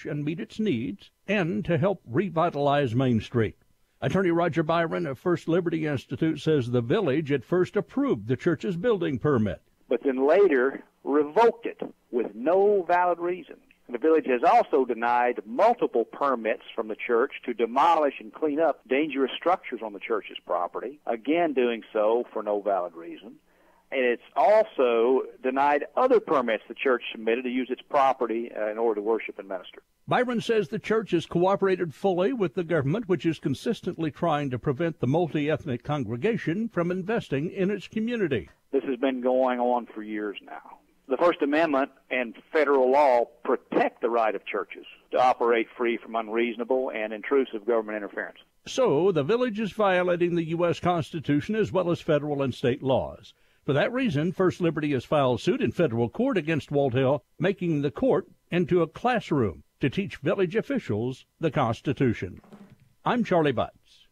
and meet its needs, and to help revitalize Main Street. Attorney Roger Byron of First Liberty Institute says the village at first approved the church's building permit, but then later revoked it with no valid reason. The village has also denied multiple permits from the church to demolish and clean up dangerous structures on the church's property, again doing so for no valid reason. And it's also denied other permits the church submitted to use its property in order to worship and minister. Byron says the church has cooperated fully with the government, which is consistently trying to prevent the multi-ethnic congregation from investing in its community. This has been going on for years now. The First Amendment and federal law protect the right of churches to operate free from unreasonable and intrusive government interference. So the village is violating the U.S. Constitution as well as federal and state laws. For that reason, First Liberty has filed suit in federal court against Walt Hill, making the court into a classroom to teach village officials the Constitution. I'm Charlie Butts.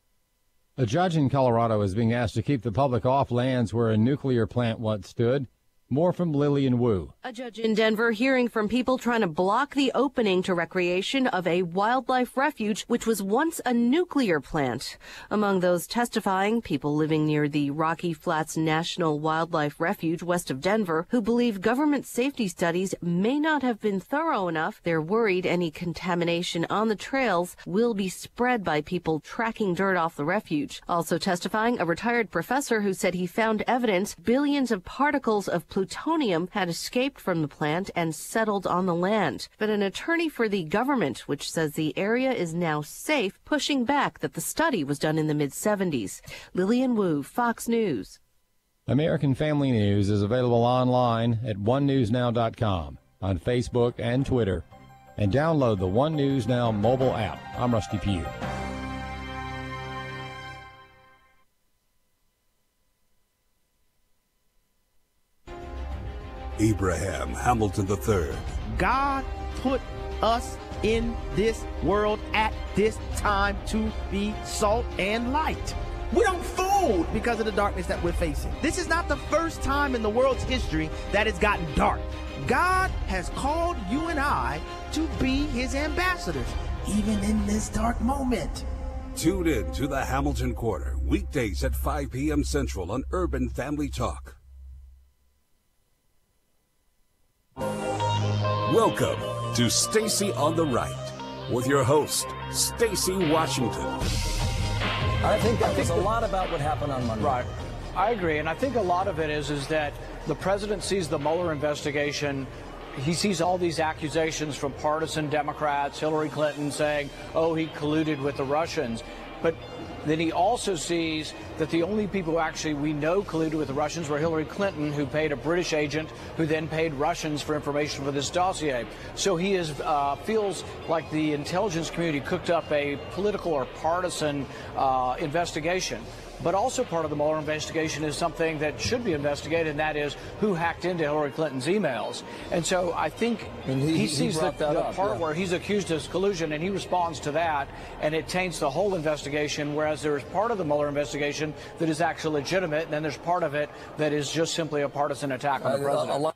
A judge in Colorado is being asked to keep the public off lands where a nuclear plant once stood. More from Lillian Wu. A judge in Denver hearing from people trying to block the opening to recreation of a wildlife refuge, which was once a nuclear plant. Among those testifying, people living near the Rocky Flats National Wildlife Refuge west of Denver, who believe government safety studies may not have been thorough enough. They're worried any contamination on the trails will be spread by people tracking dirt off the refuge. Also testifying, a retired professor who said he found evidence billions of particles of plutonium had escaped from the plant and settled on the land. But an attorney for the government, which says the area is now safe, pushing back that the study was done in the mid-'70s. Lillian Wu, Fox News. American Family News is available online at onenewsnow.com, on Facebook and Twitter, and download the One News Now mobile app. I'm Rusty Pugh. Abraham Hamilton III. God put us in this world at this time to be salt and light. We don't fold because of the darkness that we're facing. This is not the first time in the world's history that it's gotten dark. God has called you and I to be his ambassadors, even in this dark moment. Tune in to the Hamilton Quarter, weekdays at 5 p.m. Central on Urban Family Talk. Welcome to Stacy on the Right with your host, Stacy Washington. I think that was a lot about what happened on Monday. Right. I agree. And I think a lot of it is that the president sees the Mueller investigation. He sees all these accusations from partisan Democrats, Hillary Clinton saying, oh, he colluded with the Russians. But then he also sees that the only people who actually we know colluded with the Russians were Hillary Clinton, who paid a British agent who then paid Russians for information for this dossier. So he feels like the intelligence community cooked up a political or partisan investigation. But also part of the Mueller investigation is something that should be investigated, and that is who hacked into Hillary Clinton's emails. And so I think he sees the part where he's accused of collusion, and he responds to that, and it taints the whole investigation, whereas there is part of the Mueller investigation that is actually legitimate, and then there's part of it that is just simply a partisan attack on the president.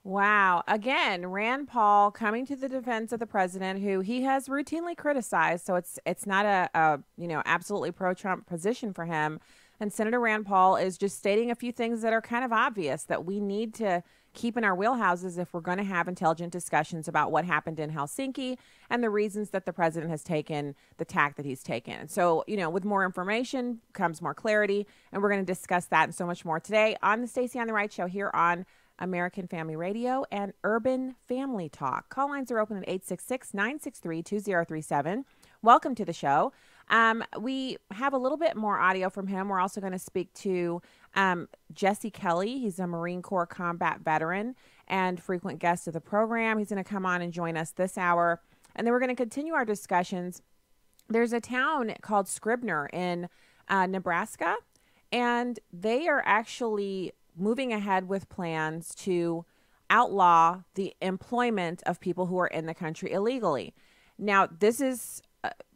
Wow. Again, Rand Paul coming to the defense of the president, who he has routinely criticized. So it's not a absolutely pro-Trump position for him. And Senator Rand Paul is just stating a few things that are kind of obvious that we need to keep in our wheelhouses if we're going to have intelligent discussions about what happened in Helsinki and the reasons that the president has taken the tack that he's taken. So, with more information comes more clarity, and we're going to discuss that and so much more today on the Stacy on the Right show here on American Family Radio and Urban Family Talk. Call lines are open at 866-963-2037. Welcome to the show. We have a little bit more audio from him. We're also going to speak to Jesse Kelly. He's a Marine Corps combat veteran and frequent guest of the program. He's going to come on and join us this hour. And then we're going to continue our discussions. There's a town called Scribner in Nebraska, and they are actually moving ahead with plans to outlaw the employment of people who are in the country illegally. Now, this is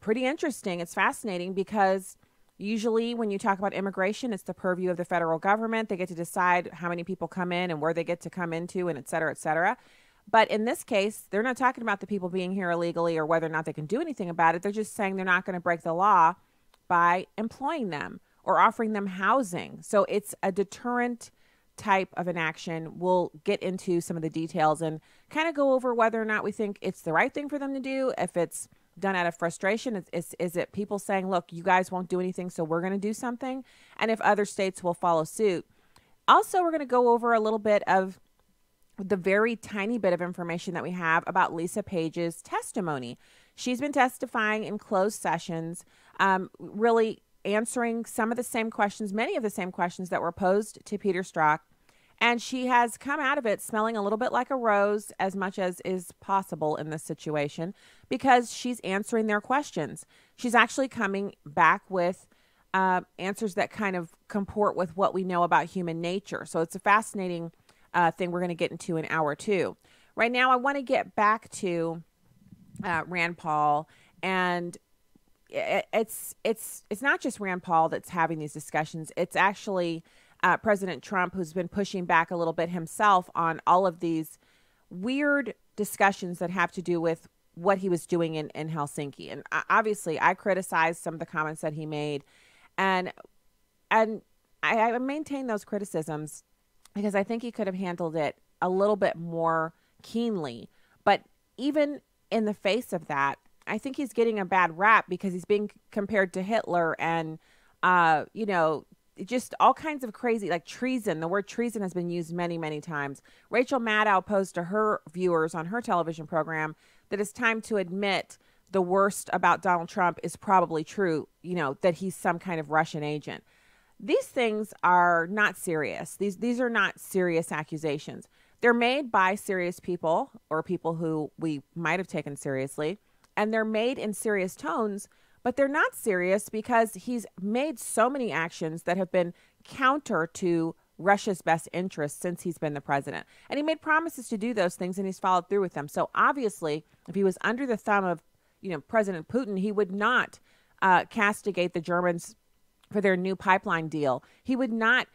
pretty interesting. It's fascinating because usually when you talk about immigration, it's the purview of the federal government. They get to decide how many people come in and where they get to come into and et cetera, et cetera. But in this case, they're not talking about the people being here illegally or whether or not they can do anything about it. They're just saying they're not going to break the law by employing them or offering them housing. So it's a deterrent type of an action. We'll get into some of the details and kind of go over whether or not we think it's the right thing for them to do. If it's done out of frustration, is it people saying, look, you guys won't do anything, so we're going to do something? And if other states will follow suit. Also, we're going to go over a little bit of the very tiny bit of information that we have about Lisa Page's testimony. She's been testifying in closed sessions, really answering some of the same questions, many of the same questions that were posed to Peter Strzok. And she has come out of it smelling a little bit like a rose, as much as is possible in this situation, because she's answering their questions. She's actually coming back with answers that kind of comport with what we know about human nature. So it's a fascinating thing we're going to get into in hour 2. Right now, I want to get back to Rand Paul, and it's not just Rand Paul that's having these discussions. It's actually President Trump, who's been pushing back a little bit himself on all of these weird discussions that have to do with what he was doing in Helsinki. And obviously, I criticized some of the comments that he made, and I maintain those criticisms because I think he could have handled it a little bit more keenly. But even in the face of that, I think he's getting a bad rap because he's being compared to Hitler and, just all kinds of crazy, like treason. The word treason has been used many, many times. Rachel Maddow posed to her viewers on her television program that it's time to admit the worst about Donald Trump is probably true, that he's some kind of Russian agent. These things are not serious. These are not serious accusations. They're made by serious people or people who we might have taken seriously, and they're made in serious tones, but they're not serious because he's made so many actions that have been counter to Russia's best interests since he's been the president. And he made promises to do those things, and he's followed through with them. So obviously, if he was under the thumb of President Putin, he would not castigate the Germans for their new pipeline deal. He would not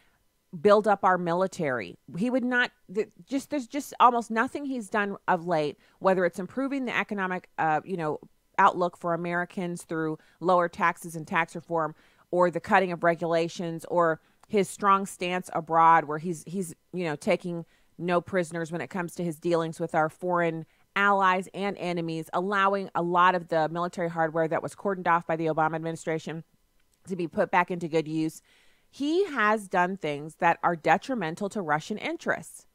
build up our military. He would not there's just almost nothing he's done of late, whether it's improving the economic outlook for Americans through lower taxes and tax reform, or the cutting of regulations, or his strong stance abroad where he's taking no prisoners when it comes to his dealings with our foreign allies and enemies, allowing a lot of the military hardware that was cordoned off by the Obama administration to be put back into good use. He has done things that are detrimental to Russian interests.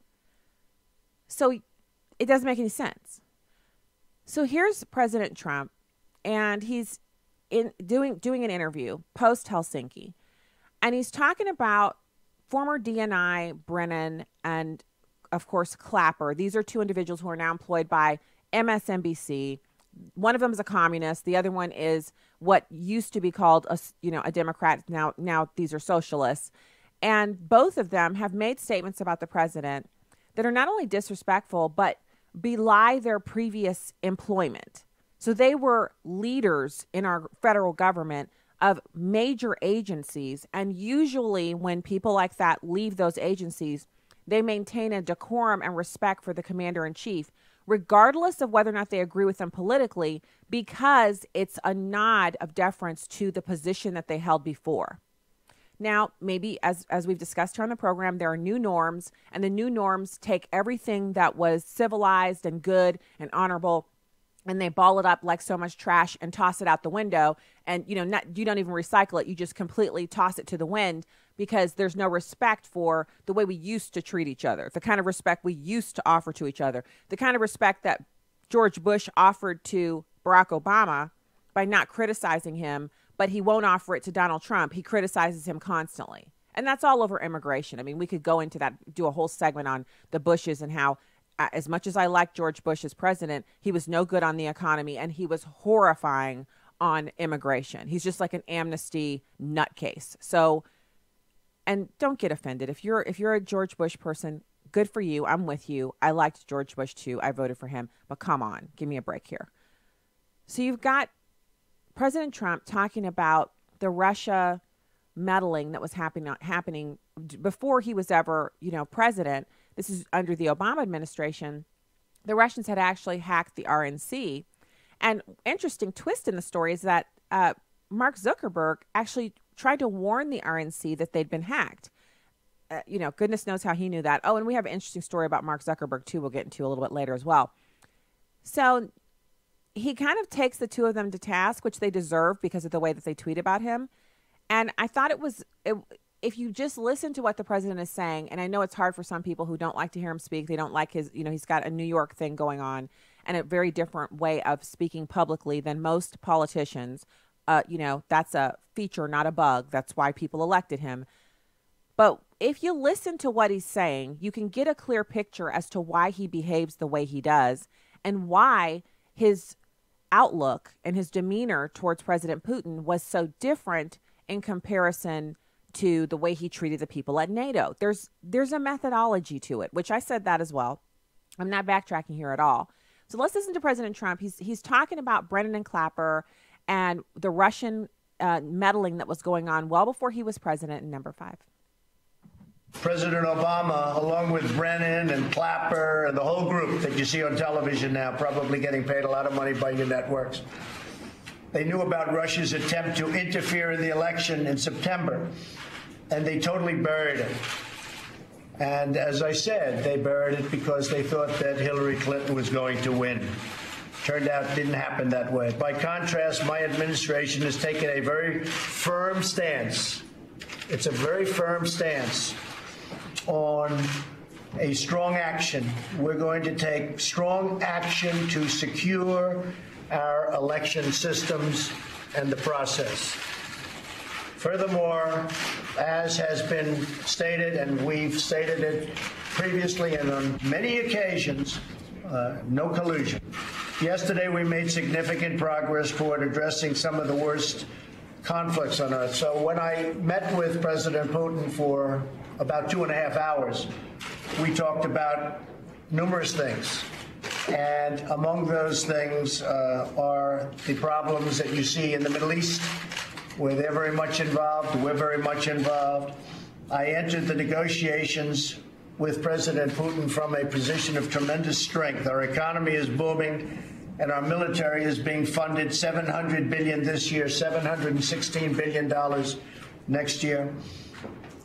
So it doesn't make any sense. So here's President Trump, and he's doing an interview post Helsinki, and he's talking about former DNI Brennan and, of course, Clapper. These are two individuals who are now employed by MSNBC. One of them is a communist. The other one is what used to be called a Democrat. Now these are socialists. And both of them have made statements about the president that are not only disrespectful, but belie their previous employment. So they were leaders in our federal government of major agencies. And usually when people like that leave those agencies, they maintain a decorum and respect for the commander-in-chief, regardless of whether or not they agree with them politically, because it's a nod of deference to the position that they held before. Now, maybe as we've discussed here on the program, there are new norms, and the new norms take everything that was civilized and good and honorable, and they ball it up like so much trash and toss it out the window. And, you don't even recycle it. You just completely toss it to the wind because there's no respect for the way we used to treat each other, the kind of respect we used to offer to each other, the kind of respect that George Bush offered to Barack Obama by not criticizing him, but he won't offer it to Donald Trump. He criticizes him constantly. And that's all over immigration. I mean, we could go into that, do a whole segment on the Bushes and how, as much as I like George Bush as president, he was no good on the economy, and he was horrifying on immigration. He's just like an amnesty nutcase. So, and don't get offended. If you're a George Bush person, good for you. I'm with you. I liked George Bush too. I voted for him. But come on, give me a break here. So you've got President Trump talking about the Russia meddling that was happening before he was ever, president. This is under the Obama administration. the Russians had actually hacked the RNC. And interesting twist in the story is that Mark Zuckerberg actually tried to warn the RNC that they'd been hacked. Goodness knows how he knew that. Oh, and we have an interesting story about Mark Zuckerberg, too, we'll get into a little bit later as well. So he kind of takes the two of them to task, which they deserve because of the way that they tweet about him. And I thought if you just listen to what the president is saying, and I know it's hard for some people who don't like to hear him speak, they don't like his, he's got a New York thing going on and a very different way of speaking publicly than most politicians. That's a feature, not a bug. That's why people elected him. But if you listen to what he's saying, you can get a clear picture as to why he behaves the way he does and why his outlook and his demeanor towards President Putin was so different in comparison to the way he treated the people at NATO. There's a methodology to it, which I said that as well. I'm not backtracking here at all. So let's listen to President Trump. He's talking about Brennan and Clapper and the Russian meddling that was going on well before he was president in number 5. President Obama, along with Brennan and Clapper and the whole group that you see on television now, probably getting paid a lot of money by your networks. They knew about Russia's attempt to interfere in the election in September, and they totally buried it. And as I said, they buried it because they thought that Hillary Clinton was going to win. Turned out it didn't happen that way. By contrast, my administration has taken a very firm stance. It's a very firm stance on a strong action. We're going to take strong action to secure our election systems and the process. Furthermore, as has been stated, and we've stated it previously and on many occasions, no collusion. Yesterday, we made significant progress toward addressing some of the worst conflicts on Earth. So when I met with President Putin for about 2.5 hours, we talked about numerous things. And among those things are the problems that you see in the Middle East, where they're very much involved, we're very much involved. I entered the negotiations with President Putin from a position of tremendous strength. Our economy is booming, and our military is being funded $700 billion this year, $716 billion next year.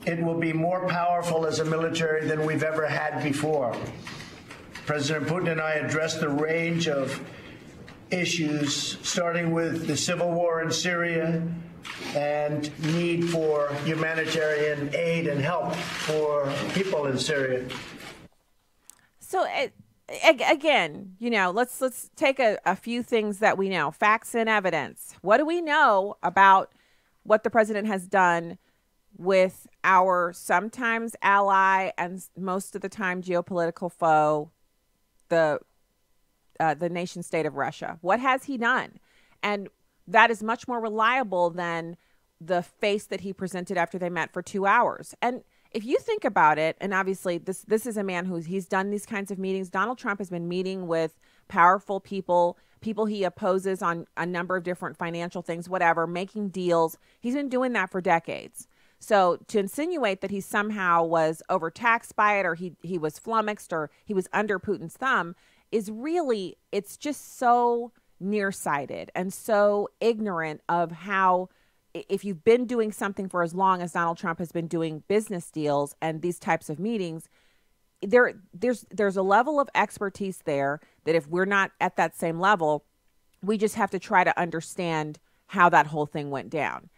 It will be more powerful as a military than we've ever had before. President Putin and I addressed a range of issues, starting with the civil war in Syria and need for humanitarian aid and help for people in Syria. So again, let's take a few things that we know, facts and evidence. What do we know about what the president has done with our sometimes ally and most of the time geopolitical foe, the nation state of Russia? What has he done? And that is much more reliable than the face that he presented after they met for 2 hours. And if you think about it, and obviously this is a man he's done these kinds of meetings. Donald Trump has been meeting with powerful people he opposes on a number of different financial things, whatever, making deals. He's been doing that for decades. So to insinuate that he somehow was overtaxed by it, or he was flummoxed, or he was under Putin's thumb is really, it's just so nearsighted and so ignorant of how, if you've been doing something for as long as Donald Trump has been doing business deals and these types of meetings, there's a level of expertise there that if we're not at that same level, we just have to try to understand how that whole thing went down.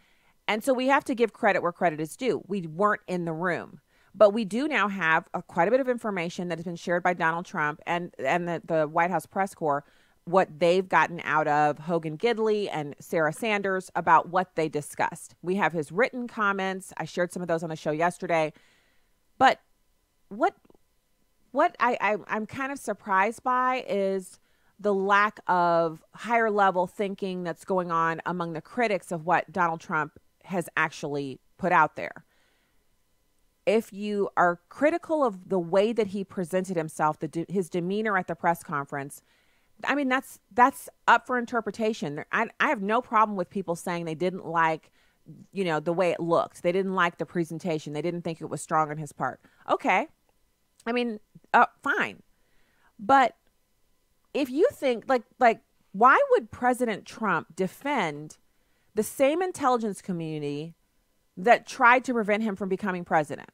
And so we have to give credit where credit is due. We weren't in the room, but we do now have quite a bit of information that has been shared by Donald Trump and the White House press corps, what they've gotten out of Hogan Gidley and Sarah Sanders about what they discussed. We have his written comments. I shared some of those on the show yesterday. But what I'm kind of surprised by is the lack of higher level thinking that's going on among the critics of what Donald Trump has actually put out there. If you are critical of the way that he presented himself, his demeanor at the press conference, I mean, that's up for interpretation. I have no problem with people saying they didn't like, the way it looked. They didn't like the presentation. They didn't think it was strong on his part. Okay. I mean, fine. But if you think like why would President Trump defend the same intelligence community that tried to prevent him from becoming president?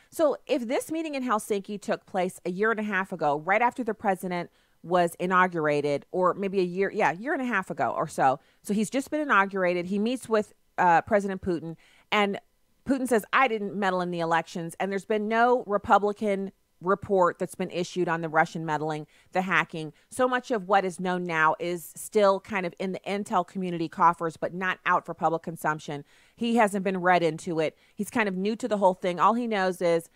So if this meeting in Helsinki took place a year and a half ago, right after the president was inaugurated, or maybe a year and a half ago or so. So he's just been inaugurated. He meets with President Putin, and Putin says, I didn't meddle in the elections. And there's been no Republican report that's been issued on the Russian meddling, the hacking. So much of what is known now is still kind of in the intel community coffers, but not out for public consumption. He hasn't been read into it. He's kind of new to the whole thing. All he knows is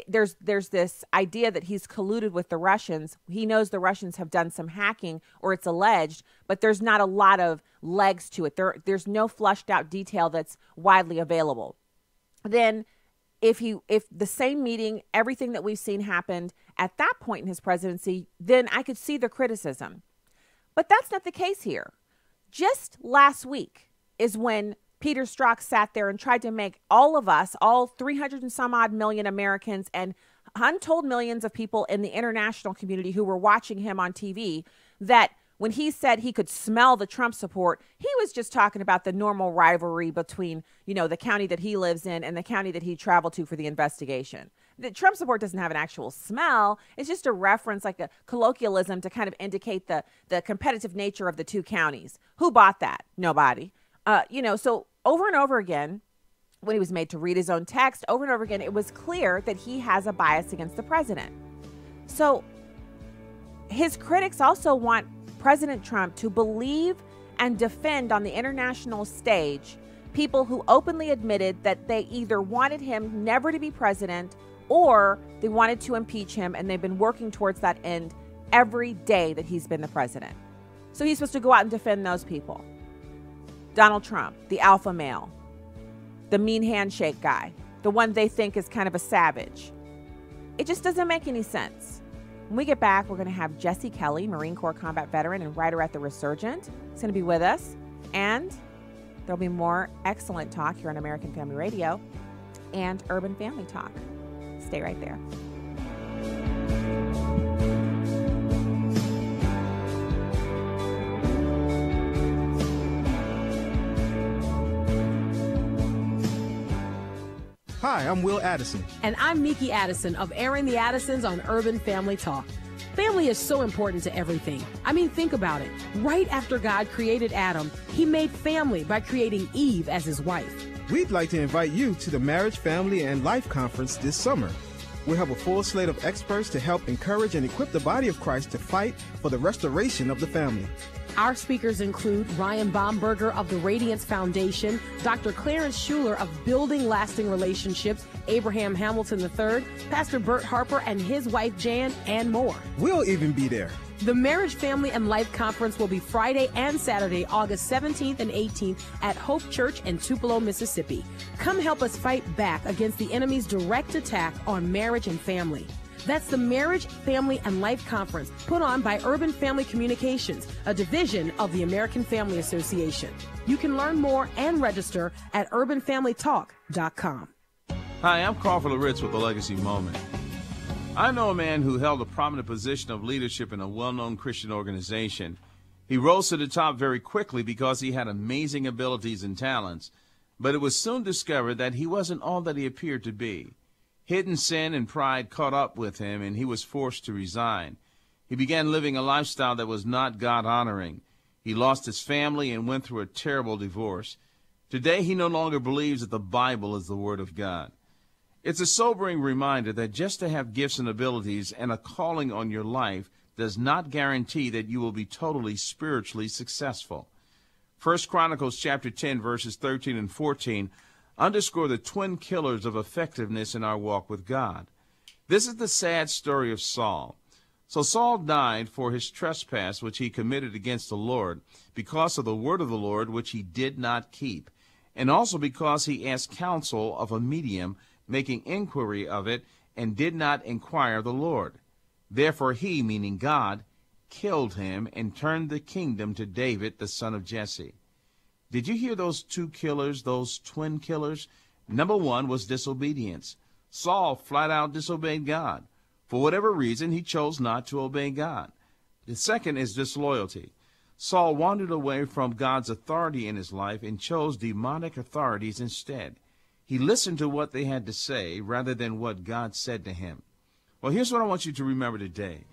there's this idea that he's colluded with the Russians. He knows the Russians have done some hacking, or it's alleged, but there's not a lot of legs to it. There's no flushed out detail that's widely available. Then if the same meeting, everything that we've seen happened at that point in his presidency, then I could see the criticism. But that's not the case here. Just last week is when Peter Strzok sat there and tried to make all of us, all 300 and some odd million Americans and untold millions of people in the international community who were watching him on TV, that when he said he could smell the Trump support, he was just talking about the normal rivalry between, the county that he lives in and the county that he traveled to for the investigation. The Trump support doesn't have an actual smell. It's just a reference, like a colloquialism to kind of indicate the competitive nature of the two counties. Who bought that? Nobody. So over and over again, when he was made to read his own text, over and over again, it was clear that he has a bias against the president. So his critics also want President Trump to believe and defend on the international stage people who openly admitted that they either wanted him never to be president or they wanted to impeach him, and they've been working towards that end every day that he's been the president. So he's supposed to go out and defend those people. Donald Trump, the alpha male, the mean handshake guy, the one they think is kind of a savage. It just doesn't make any sense. When we get back, we're going to have Jesse Kelly, Marine Corps combat veteran and writer at the Resurgent. He's going to be with us. And there'll be more excellent talk here on American Family Radio and Urban Family Talk. Stay right there. Hi, I'm Will Addison. And I'm Miki Addison of Airing the Addisons on Urban Family Talk. Family is so important to everything. I mean, think about it. Right after God created Adam, he made family by creating Eve as his wife. We'd like to invite you to the Marriage, Family, and Life Conference this summer. We'll have a full slate of experts to help encourage and equip the body of Christ to fight for the restoration of the family. Our speakers include Ryan Baumberger of the Radiance Foundation, Dr. Clarence Schuler of Building Lasting Relationships, Abraham Hamilton III, Pastor Bert Harper and his wife Jan, and more. We'll even be there. The Marriage, Family, and Life Conference will be Friday and Saturday, August 17th and 18th at Hope Church in Tupelo, Mississippi. Come help us fight back against the enemy's direct attack on marriage and family. That's the Marriage, Family, and Life Conference, put on by Urban Family Communications, a division of the American Family Association. You can learn more and register at urbanfamilytalk.com. Hi, I'm Crawford Loritz with The Legacy Moment. I know a man who held a prominent position of leadership in a well-known Christian organization. He rose to the top very quickly because he had amazing abilities and talents, but it was soon discovered that he wasn't all that he appeared to be. Hidden sin and pride caught up with him, and he was forced to resign. He began living a lifestyle that was not God-honoring. He lost his family and went through a terrible divorce. Today, he no longer believes that the Bible is the Word of God. It's a sobering reminder that just to have gifts and abilities and a calling on your life does not guarantee that you will be totally spiritually successful. 1 Chronicles chapter 10, verses 13 and 14 underscore the twin killers of effectiveness in our walk with God. This is the sad story of Saul. So Saul died for his trespass which he committed against the Lord, because of the word of the Lord which he did not keep, and also because he asked counsel of a medium, making inquiry of it, and did not inquire of the Lord. Therefore he, meaning God, killed him and turned the kingdom to David, the son of Jesse. Did you hear those two killers, those twin killers? Number one was disobedience. Saul flat out disobeyed God. For whatever reason, he chose not to obey God. The second is disloyalty. Saul wandered away from God's authority in his life and chose demonic authorities instead. He listened to what they had to say rather than what God said to him. Well, here's what I want you to remember today.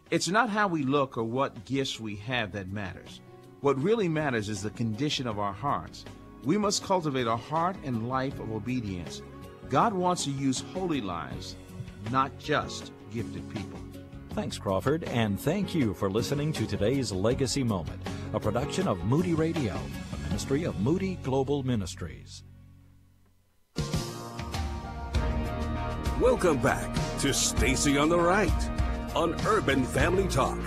It's not how we look or what gifts we have that matters. What really matters is the condition of our hearts. We must cultivate a heart and life of obedience. God wants to use holy lives, not just gifted people. Thanks, Crawford, and thank you for listening to today's Legacy Moment, a production of Moody Radio, a ministry of Moody Global Ministries. Welcome back to Stacy on the Right on Urban Family Talk.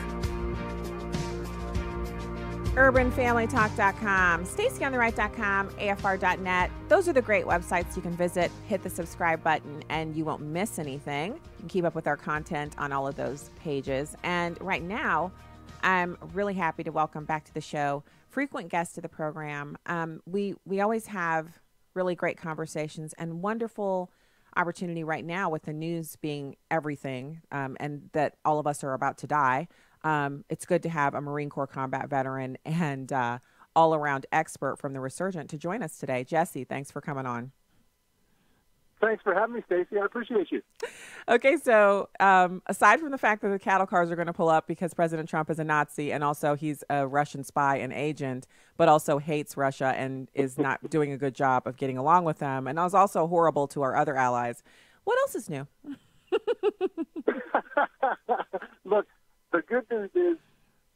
UrbanFamilyTalk.com, StacyOnTheRight.com, AFR.net. Those are the great websites you can visit. Hit the subscribe button and you won't miss anything. You can keep up with our content on all of those pages. And right now, I'm really happy to welcome back to the show frequent guests to the program. We always have really great conversations and wonderful opportunity right now with the news being everything, and that all of us are about to die. It's good to have a Marine Corps combat veteran and all-around expert from the Resurgent to join us today. Jesse, thanks for coming on. Thanks for having me, Stacy. I appreciate you. Okay, so aside from the fact that the cattle cars are going to pull up because President Trump is a Nazi and also he's a Russian spy and agent, but also hates Russia and is not doing a good job of getting along with them, and is also horrible to our other allies, what else is new? Look, the good news is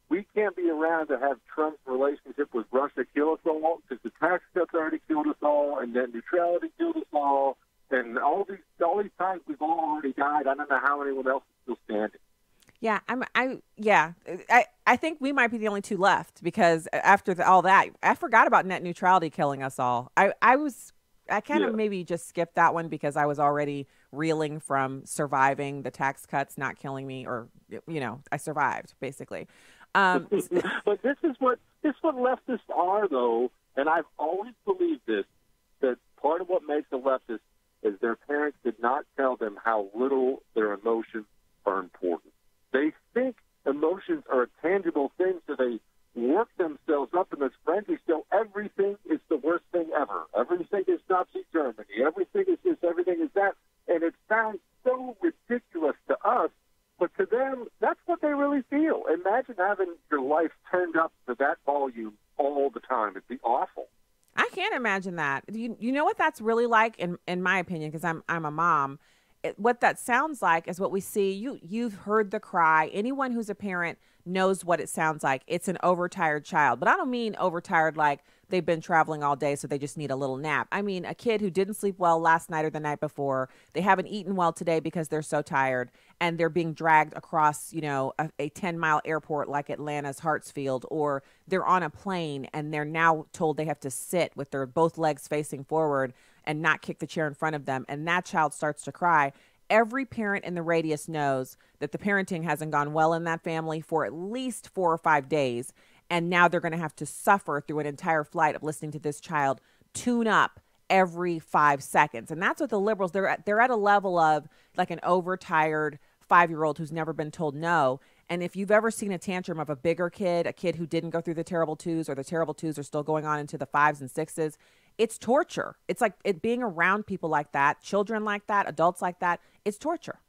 we can't be around to have Trump's relationship with Russia kill us all, because the tax cuts already killed us all, and net neutrality killed us all, and all these times we've all already died. I don't know how anyone else is still standing. Yeah, I think we might be the only two left, because after all that, I forgot about net neutrality killing us all. I kind of maybe just skipped that one because I was already reeling from surviving the tax cuts not killing me, or I survived basically. But this is what leftists are, though, and I've always believed this, that part of what makes a leftist is their parents did not tell them how little their emotions are important. They think emotions are a tangible thing, so they work themselves up in this frenzy. So everything is the worst thing ever. Everything is Nazi Germany. Everything is this. Everything is that. And it sounds so ridiculous to us, but to them, that's what they really feel. Imagine having your life turned up to that volume all the time. It'd be awful. I can't imagine that. You know what that's really like, in my opinion, because I'm a mom. What that sounds like is what we see. You've heard the cry. Anyone who's a parent knows what it sounds like. It's an overtired child. But I don't mean overtired like they've been traveling all day, so they just need a little nap. I mean a kid who didn't sleep well last night or the night before. They haven't eaten well today because they're so tired, and they're being dragged across, a 10-mile airport like Atlanta's Hartsfield, or they're on a plane and they're now told they have to sit with their both legs facing forward and not kick the chair in front of them, and that child starts to cry. Every parent in the radius knows that the parenting hasn't gone well in that family for at least 4 or 5 days, and now they're going to have to suffer through an entire flight of listening to this child tune up every 5 seconds. And that's what the liberals, they're at a level of like an overtired 5-year-old who's never been told no. And if you've ever seen a tantrum of a bigger kid, a kid who didn't go through the terrible 2s, or the terrible 2s are still going on into the 5s and 6s, it's torture. It's like being around people like that, children like that, adults like that. It's torture.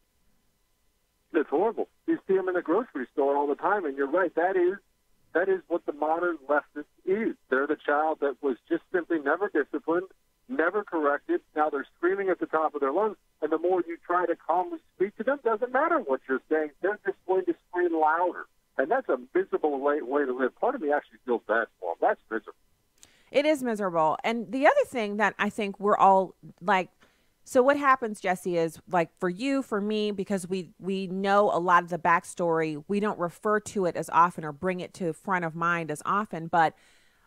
It's horrible. You see them in the grocery store all the time, and you're right. That is what the modern leftist is. They're the child that was just simply never disciplined, never corrected. Now they're screaming at the top of their lungs, and the more you try to calmly speak to them, doesn't matter what you're saying. They're just going to scream louder. And that's a miserable way to live. Part of me actually feels bad for them. That's miserable. It is miserable. And the other thing that I think we're all like, so what happens, Jesse, is like for you, for me, because we know a lot of the backstory, we don't refer to it as often or bring it to front of mind as often. But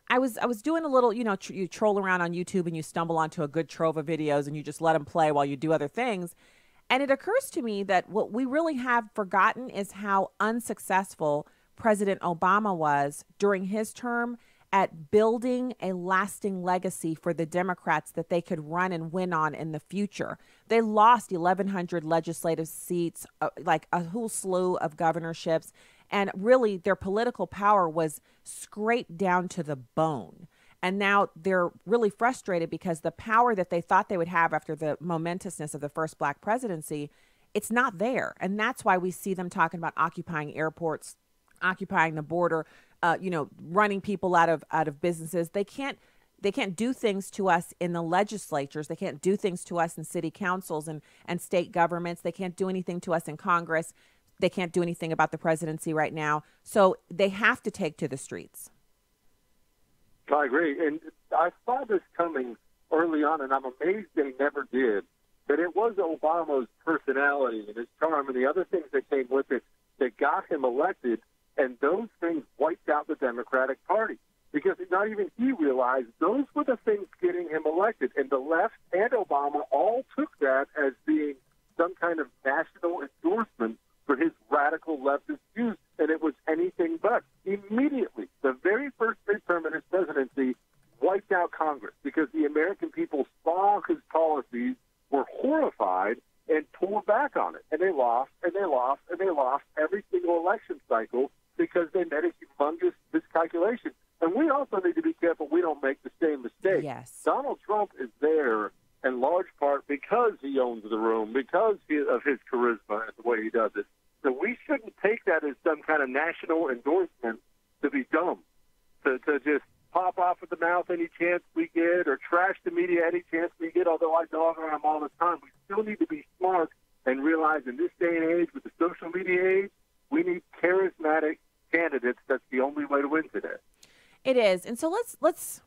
I was doing a little, you troll around on YouTube and you stumble onto a good trove of videos and you just let them play while you do other things. And it occurs to me that what we really have forgotten is how unsuccessful President Obama was during his term at building a lasting legacy for the Democrats that they could run and win on in the future. They lost 1,100 legislative seats, like a whole slew of governorships, And really, their political power was scraped down to the bone. And now they're really frustrated because the power that they thought they would have after the momentousness of the first black presidency, it's not there. And that's why we see them talking about occupying airports, occupying the border, running people out of businesses. They can't do things to us in the legislatures. They can't do things to us in city councils and state governments. They can't do anything to us in Congress. They can't do anything about the presidency right now. So they have to take to the streets. I agree. And I saw this coming early on, and I'm amazed they never did. That it was Obama's personality and his charm and the other things that came with it that got him elected, and those things wiped out the Democratic Party. Because not even he realized those were the things getting him elected. And the left and Obama all took that as being some kind of national endorsement for his radical leftist views, and it was anything but. Immediately, the very first midterm in his presidency wiped out Congress because the American people saw his policies, were horrified, and pulled back on it. And they lost, and they lost, and they lost every single election cycle because they made a humongous miscalculation. And we also need to be careful we don't make the same mistake. Yes. Donald Trump is there in large part because he owns the room, because of his charisma and the way he does it. So we shouldn't take that as some kind of national endorsement to be dumb, to just pop off at the mouth any chance we get or trash the media any chance we get, although I dog on them all the time. We still need to be smart and realize in this day and age, with the social media age, we need charismatic candidates. That's the only way to win today. It is. And so let's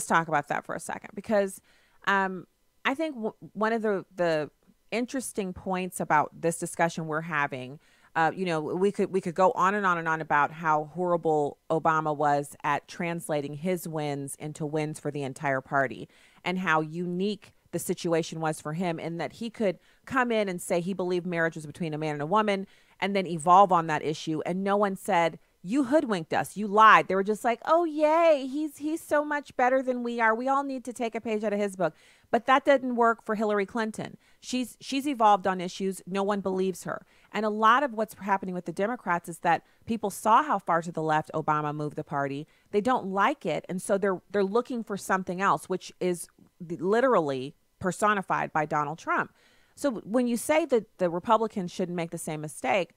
talk about that for a second, because I think one of the interesting points about this discussion we're having, we could go on and on and on about how horrible Obama was at translating his wins into wins for the entire party, and how unique the situation was for him, in that he could come in and say he believed marriage was between a man and a woman, and then evolve on that issue, and no one said, you hoodwinked us, you lied. They were just like, oh, yay, he's so much better than we are. We all need to take a page out of his book. But that didn't work for Hillary Clinton. She's evolved on issues. No one believes her. And a lot of what's happening with the Democrats is that people saw how far to the left Obama moved the party. They don't like it. And so they're looking for something else, which is literally personified by Donald Trump. So when you say that the Republicans shouldn't make the same mistake,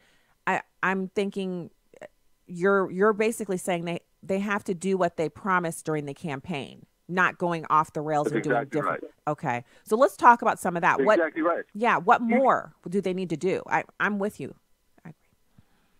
I'm thinking you're basically saying they have to do what they promised during the campaign, not going off the rails. That's and doing exactly different. Right. Okay. So let's talk about some of that. Exactly right. Yeah. What more do they need to do? I'm with you.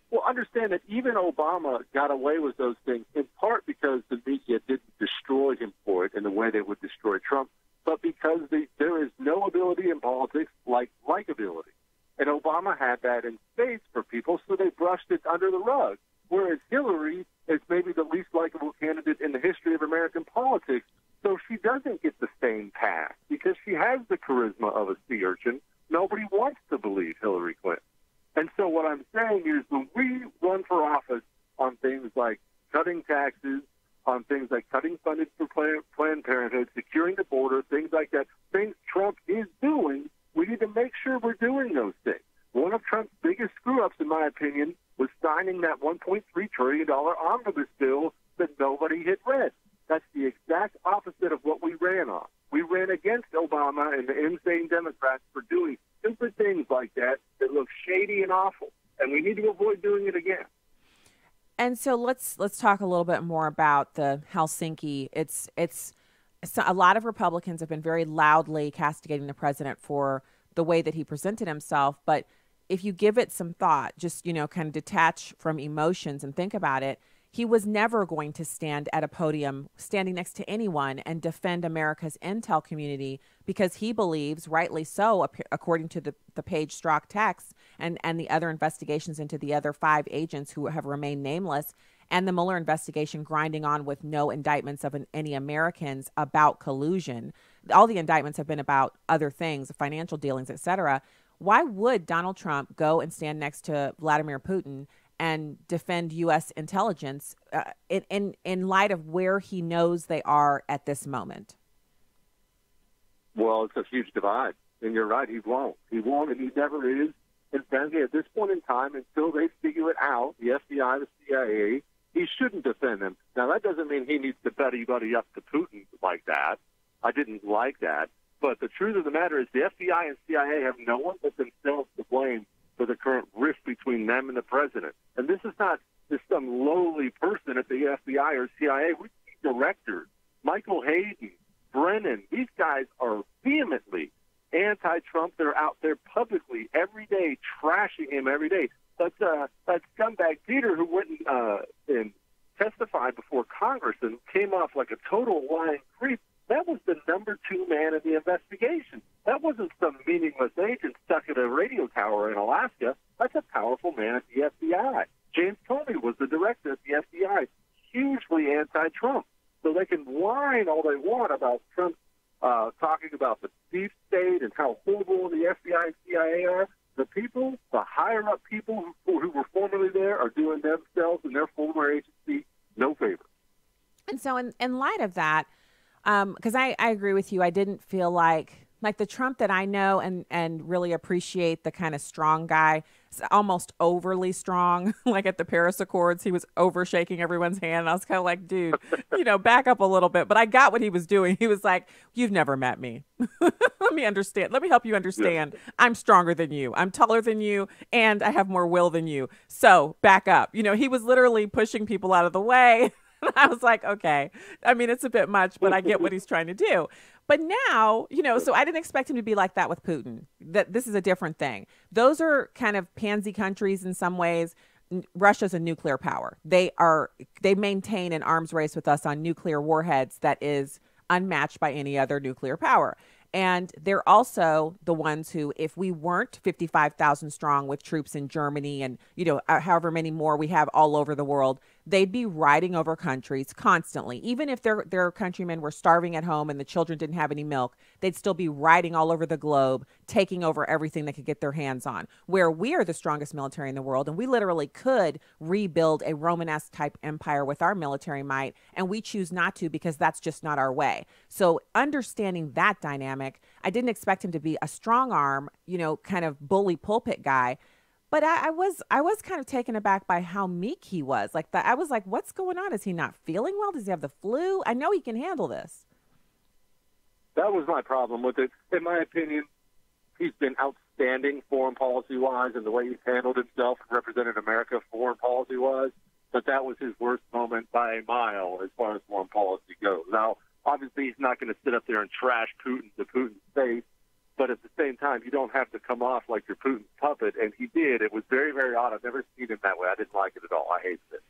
Well, understand that even Obama got away with those things in part because the media didn't destroy him for it in the way they would destroy Trump, but because there is no ability in politics like likability. And Obama had that in spades for people, so they brushed it under the rug. Whereas Hillary is maybe the least likable candidate in the history of American politics, so she doesn't get the same pass because she has the charisma of a sea urchin. Nobody wants to believe Hillary Clinton. And so what I'm saying is when we run for office on things like cutting taxes, on things like cutting funding for Planned Parenthood, securing the border, things like that, things Trump is doing, we need to make sure we're doing those things. One of Trump's biggest screw-ups, in my opinion, was signing that $1.3 trillion omnibus bill that nobody had read. That's the exact opposite of what we ran on. We ran against Obama and the insane Democrats for doing stupid things like that look shady and awful, and we need to avoid doing it again. And so let's talk a little bit more about the Helsinki. It's a lot of Republicans have been very loudly castigating the president for the way that he presented himself, but if you give it some thought, just, kind of detach from emotions and think about it, he was never going to stand at a podium standing next to anyone and defend America's intel community because he believes, rightly so, according to the Page Strzok text and the other investigations into the other 5 agents who have remained nameless, and the Mueller investigation grinding on with no indictments of any Americans about collusion. All the indictments have been about other things, financial dealings, et cetera. Why would Donald Trump go and stand next to Vladimir Putin and defend U.S. intelligence in light of where he knows they are at this moment? Well, it's a huge divide. And you're right, he won't. He won't, and he never is. And frankly, at this point in time, until they figure it out, the FBI, the CIA, he shouldn't defend them. Now, that doesn't mean he needs to buddy up to Putin like that. I didn't like that. But the truth of the matter is the FBI and CIA have no one but themselves to blame for the current rift between them and the president. And this is not just some lowly person at the FBI or CIA. We see directors, Michael Hayden, Brennan. These guys are vehemently anti-Trump. They're out there publicly every day, trashing him every day. That scumbag Peter who went and testified before Congress and came off like a total lying creep, that was the number 2 man in the investigation. That wasn't some meaningless agent stuck at a radio tower in Alaska. That's a powerful man at the FBI. James Comey was the director at the FBI, hugely anti-Trump. So they can whine all they want about Trump talking about the deep state and how horrible the FBI and CIA are. The people, the higher-up people who were formerly there are doing themselves and their former agency no favor. And so in light of that, because I agree with you, I didn't feel like the Trump that I know and really appreciate, the kind of strong guy, almost overly strong, like at the Paris Accords, he was over shaking everyone's hand. And I was kind of like, dude, back up a little bit. But I got what he was doing. He was like, you've never met me. Let me understand. Let me help you understand. Yeah. I'm stronger than you. I'm taller than you. And I have more will than you. So back up. He was literally pushing people out of the way. I was like, okay, I mean, it's a bit much, but I get what he's trying to do. But now, so I didn't expect him to be like that with Putin. That this is a different thing. Those are kind of pansy countries in some ways. Russia's a nuclear power. They maintain an arms race with us on nuclear warheads that is unmatched by any other nuclear power. And they're also the ones who, if we weren't 55,000 strong with troops in Germany and, however many more we have all over the world, they'd be riding over countries constantly. Even if their countrymen were starving at home and the children didn't have any milk, they'd still be riding all over the globe, taking over everything they could get their hands on. Where we are the strongest military in the world, and we literally could rebuild a Romanesque type empire with our military might, and we choose not to because that's just not our way. So understanding that dynamic, I didn't expect him to be a strong arm, kind of bully pulpit guy. But I was kind of taken aback by how meek he was. I was like, what's going on? Is he not feeling well? Does he have the flu? I know he can handle this. That was my problem with it. In my opinion, he's been outstanding foreign policy-wise and the way he's handled himself and represented America foreign policy-wise. But that was his worst moment by a mile as far as foreign policy goes. Now, obviously, he's not going to sit up there and trash Putin to Putin's face. But at the same time, you don't have to come off like you're Putin's puppet. And he did. It was very, very odd. I've never seen him that way. I didn't like it at all. I hated it.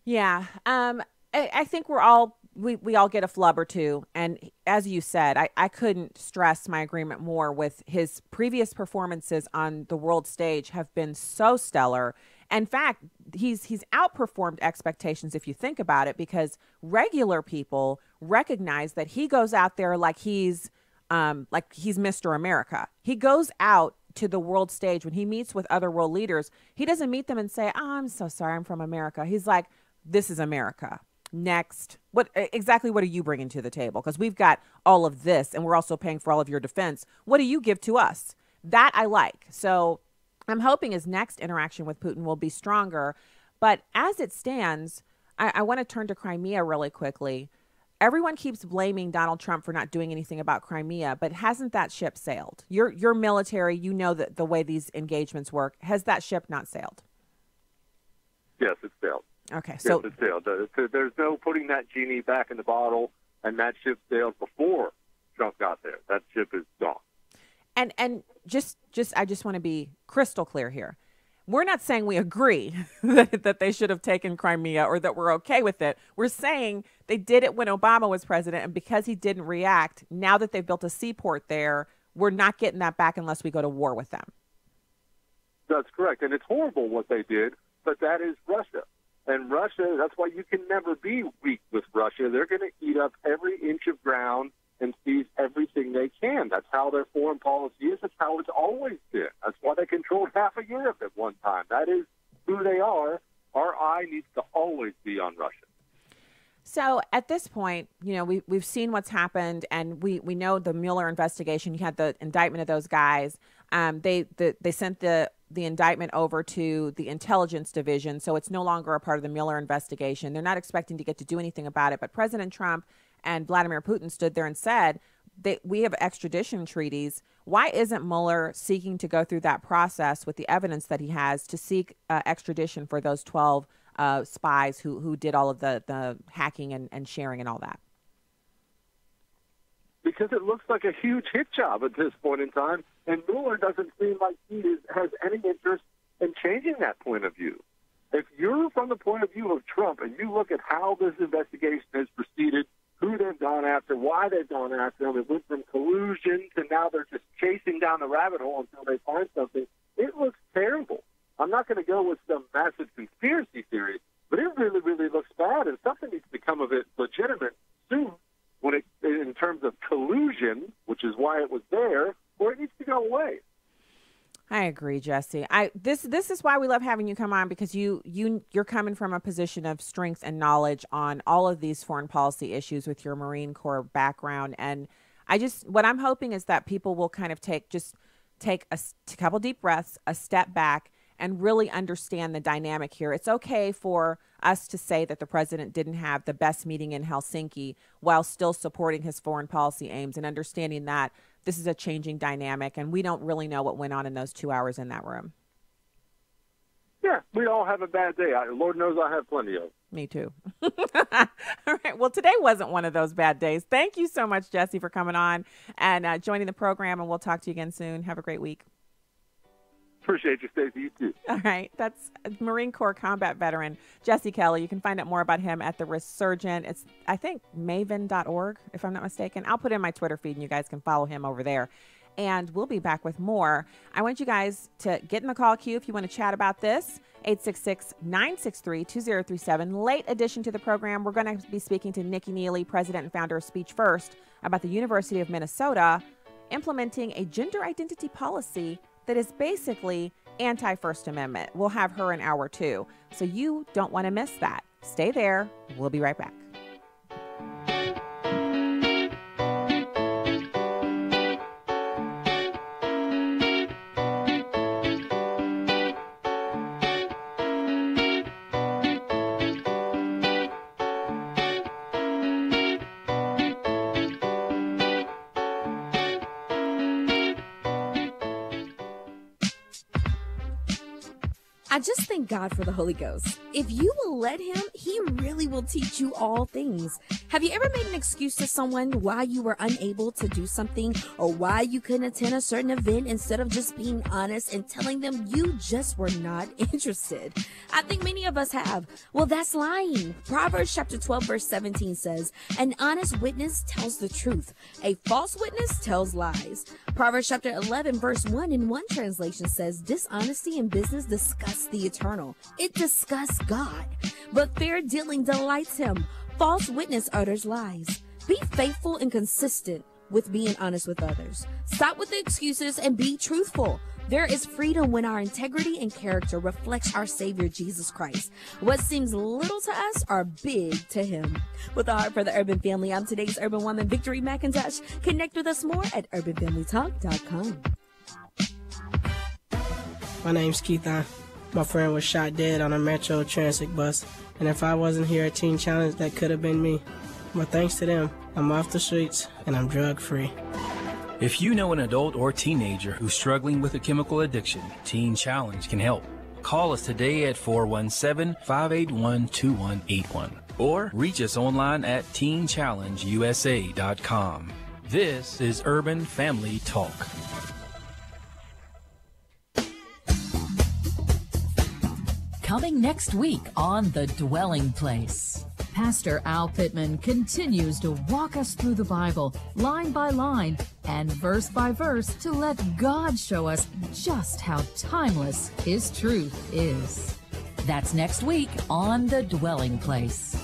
Yeah. I think we all get a flub or two. And as you said, I couldn't stress my agreement more with his previous performances on the world stage have been so stellar. In fact, he's outperformed expectations if you think about it, because regular people recognize that he goes out there like he's Mr. America. He goes out to the world stage when he meets with other world leaders. He doesn't meet them and say, "Oh, I'm so sorry, I'm from America." He's like, "This is America. Next, what are you bringing to the table? Because we've got all of this, and we're also paying for all of your defense. What do you give to us?" That I like. So I'm hoping his next interaction with Putin will be stronger. But as it stands, I want to turn to Crimea really quickly. Everyone keeps blaming Donald Trump for not doing anything about Crimea, but hasn't that ship sailed? Your military, the way these engagements work. Has that ship not sailed? Yes, it sailed. Okay, so yes, it sailed. There's no putting that genie back in the bottle, and that ship sailed before Trump got there. That ship is gone. And I just want to be crystal clear here. We're not saying we agree that they should have taken Crimea or that we're okay with it. We're saying they did it when Obama was president, and because he didn't react, now that they've built a seaport there, we're not getting that back unless we go to war with them. That's correct, and it's horrible what they did, but that is Russia. And Russia, that's why you can never be weak with Russia. They're going to eat up every inch of ground and seize everything they can. That's how their foreign policy is. That's how it's always been. That's why they controlled half of Europe at one time. That is who they are. Our eye needs to always be on Russia. So at this point, we've seen what's happened, and we know the Mueller investigation. You had the indictment of those guys. They sent the the indictment over to the Intelligence Division, so it's no longer a part of the Mueller investigation. They're not expecting to get to do anything about it, but President Trump and Vladimir Putin stood there and said that we have extradition treaties. Why isn't Mueller seeking to go through that process with the evidence that he has to seek extradition for those 12 spies who did all of the hacking and sharing and all that? Because it looks like a huge hit job at this point in time, and Mueller doesn't seem like he has any interest in changing that point of view. If you're from the point of view of Trump and you look at how this investigation has proceeded, who they've gone after, why they've gone after them, it went from collusion to now they're just chasing down the rabbit hole until they find something, it looks terrible. I'm not going to go with some massive conspiracy theory, but it really, really looks bad, and something needs to come of it legitimate soon in terms of collusion, which is why it was there, or it needs to go away. I agree, Jesse. This is why we love having you come on, because you're coming from a position of strength and knowledge on all of these foreign policy issues with your Marine Corps background. And what I'm hoping is that people will kind of take a couple deep breaths, a step back, and really understand the dynamic here. It's okay for us to say that the president didn't have the best meeting in Helsinki while still supporting his foreign policy aims and understanding that this is a changing dynamic and we don't really know what went on in those 2 hours in that room. Yeah, we all have a bad day. Lord knows I have plenty of. Me too. All right. Well, today wasn't one of those bad days. Thank you so much, Jesse, for coming on and joining the program, and we'll talk to you again soon. Have a great week. Appreciate you, Stacey. You too. All right. That's Marine Corps combat veteran Jesse Kelly. You can find out more about him at the Resurgent. It's, I think, maven.org, if I'm not mistaken. I'll put in my Twitter feed, and you guys can follow him over there. And we'll be back with more. I want you guys to get in the call queue if you want to chat about this. 866-963-2037. Late addition to the program, we're going to be speaking to Nikki Neiley, president and founder of Speech First, about the University of Minnesota implementing a gender identity policy that is basically anti-First Amendment. We'll have her in hour 2. So you don't want to miss that. Stay there. We'll be right back. I just thank God for the Holy Ghost. If you will let him, he really will teach you all things. Have you ever made an excuse to someone why you were unable to do something or why you couldn't attend a certain event instead of just being honest and telling them you just were not interested? I think many of us have. Well, that's lying. Proverbs chapter 12 verse 17 says, an honest witness tells the truth. A false witness tells lies. Proverbs chapter 11 verse 1 in one translation says, dishonesty in business disgusts the eternal. It disgusts God. But fair dealing delights him. False witness utters lies. Be faithful and consistent with being honest with others. Stop with the excuses and be truthful. There is freedom when our integrity and character reflects our Savior, Jesus Christ. What seems little to us are big to him. With a heart for the urban family, I'm today's urban woman, Victory McIntosh. Connect with us more at urbanfamilytalk.com. My name's Keitha. My friend was shot dead on a Metro Transit bus, and if I wasn't here at Teen Challenge, that could have been me. But thanks to them, I'm off the streets and I'm drug-free. If you know an adult or teenager who's struggling with a chemical addiction, Teen Challenge can help. Call us today at 417-581-2181 or reach us online at teenchallengeusa.com. This is Urban Family Talk. Coming next week on The Dwelling Place, Pastor Al Pittman continues to walk us through the Bible, line by line and verse by verse, to let God show us just how timeless His truth is. That's next week on The Dwelling Place.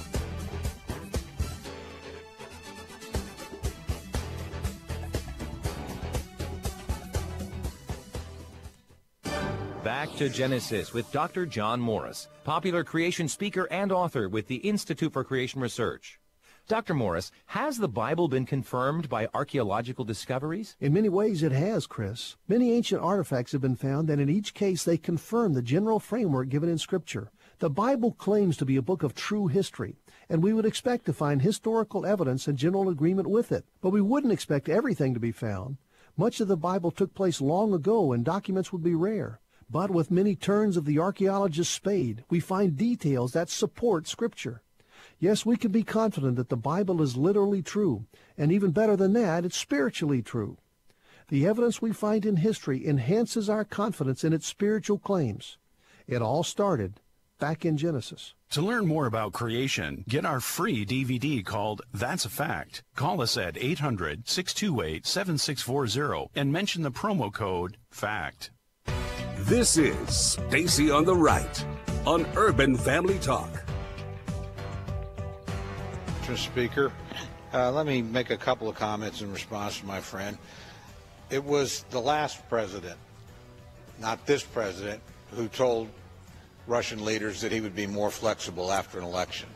Back to Genesis with Dr. John Morris, popular creation speaker and author with the Institute for Creation Research. Dr. Morris, has the Bible been confirmed by archaeological discoveries? In many ways it has, Chris. Many ancient artifacts have been found, and in each case they confirm the general framework given in Scripture. The Bible claims to be a book of true history, and we would expect to find historical evidence and general agreement with it. But we wouldn't expect everything to be found. Much of the Bible took place long ago, and documents would be rare. But with many turns of the archaeologist's spade, we find details that support Scripture. Yes, we can be confident that the Bible is literally true, and even better than that, it's spiritually true. The evidence we find in history enhances our confidence in its spiritual claims. It all started back in Genesis. To learn more about creation, get our free DVD called That's a Fact. Call us at 800-628-7640 and mention the promo code FACT. This is Stacy on the Right on Urban Family Talk. Mr. Speaker, let me make a couple of comments in response to my friend. It was the last president, not this president, who told Russian leaders that he would be more flexible after an election.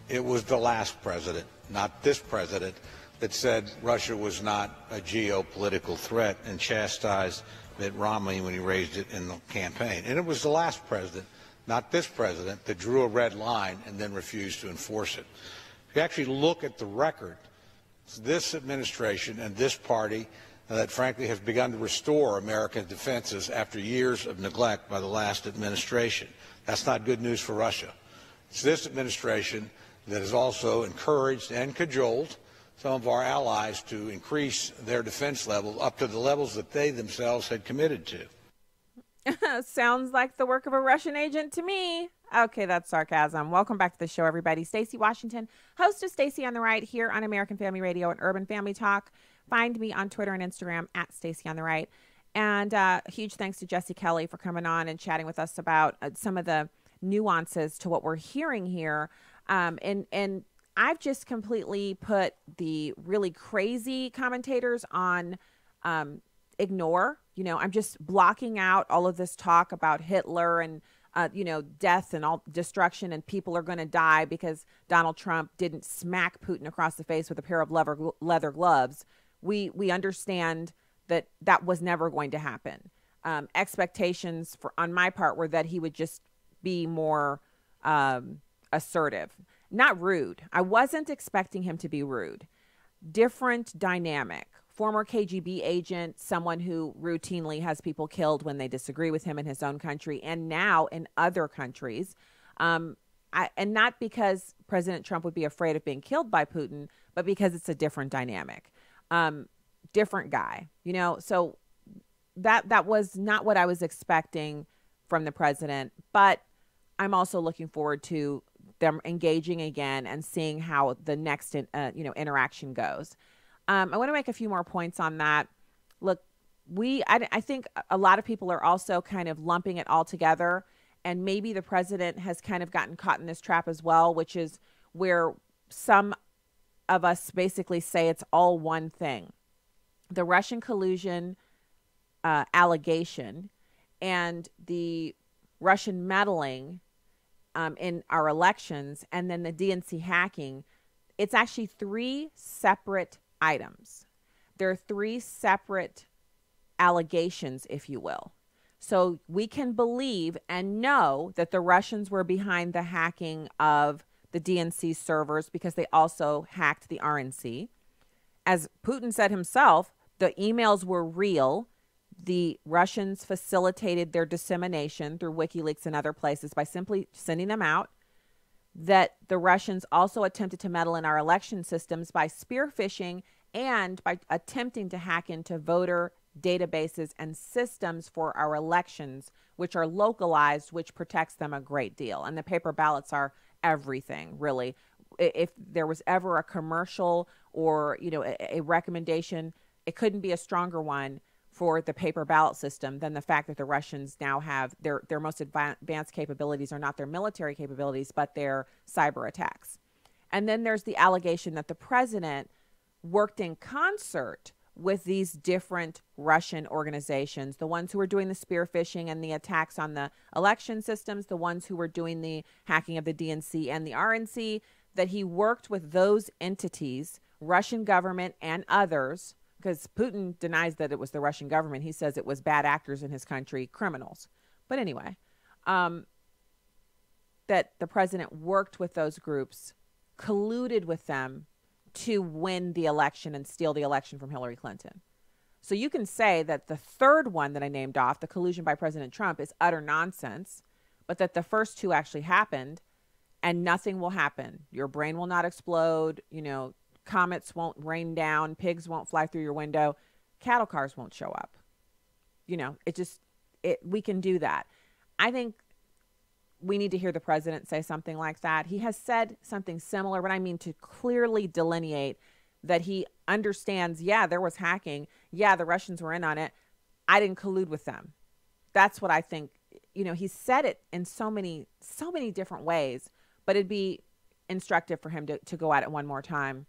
It was the last president, not this president, that said Russia was not a geopolitical threat and chastised Mitt Romney when he raised it in the campaign. And it was the last president, not this president, that drew a red line and then refused to enforce it. If you actually look at the record, it's this administration and this party that frankly has begun to restore American defenses after years of neglect by the last administration. That's not good news for Russia. It's this administration that has also encouraged and cajoled some of our allies to increase their defense level up to the levels that they themselves had committed to. Sounds like the work of a Russian agent to me. Okay, that's sarcasm. Welcome back to the show, everybody. Stacey Washington, host of Stacey on the Right here on American Family Radio and Urban Family Talk. Find me on Twitter and Instagram at Stacey on the Right. And huge thanks to Jesse Kelly for coming on and chatting with us about some of the nuances to what we're hearing here. And I've just completely put the really crazy commentators on ignore. You know, I'm just blocking out all of this talk about Hitler and, death and all destruction and people are going to die because Donald Trump didn't smack Putin across the face with a pair of leather gloves. We understand that was never going to happen. Expectations on my part were that he would just be more assertive, not rude. I wasn't expecting him to be rude. Different dynamic. Former KGB agent, someone who routinely has people killed when they disagree with him in his own country and now in other countries. And not because President Trump would be afraid of being killed by Putin, but because it's a different dynamic. Different guy, so that was not what I was expecting from the president, but I'm also looking forward to them engaging again and seeing how the next, interaction goes. I want to make a few more points on that. Look, I think a lot of people are also kind of lumping it all together, and maybe the president has kind of gotten caught in this trap as well, which is where some of us basically say it's all one thing. The Russian collusion allegation and the Russian meddling in our elections and then the DNC hacking, it's actually three separate items. There are three separate allegations, if you will. So we can believe and know that the Russians were behind the hacking of the DNC servers because they also hacked the RNC. As Putin said himself, the emails were real. The Russians facilitated their dissemination through WikiLeaks and other places by simply sending them out. That the Russians also attempted to meddle in our election systems by spear phishing and by attempting to hack into voter databases and systems for our elections, which are localized, which protects them a great deal. And the paper ballots are everything, really. If there was ever a commercial or, a recommendation, it couldn't be a stronger one for the paper ballot system than the fact that the Russians now have their most advanced capabilities are not their military capabilities, but their cyber attacks. And then there's the allegation that the president worked in concert with these different Russian organizations, the ones who were doing the spear phishing and the attacks on the election systems, the ones who were doing the hacking of the DNC and the RNC, that he worked with those entities, Russian government and others, because Putin denies that it was the Russian government. He says it was bad actors in his country, criminals. But anyway, that the president worked with those groups, colluded with them to win the election and steal the election from Hillary Clinton. So you can say that the third one that I named off, the collusion by President Trump, is utter nonsense, but that the first two actually happened and nothing will happen. Your brain will not explode. You know, comets won't rain down. Pigs won't fly through your window. Cattle cars won't show up. You know, we can do that. I think we need to hear the president say something like that. He has said something similar, but I mean to clearly delineate that he understands, yeah, there was hacking. Yeah, the Russians were in on it. I didn't collude with them. That's what I think. You know, he said it in so many different ways, but it'd be instructive for him to go at it one more time.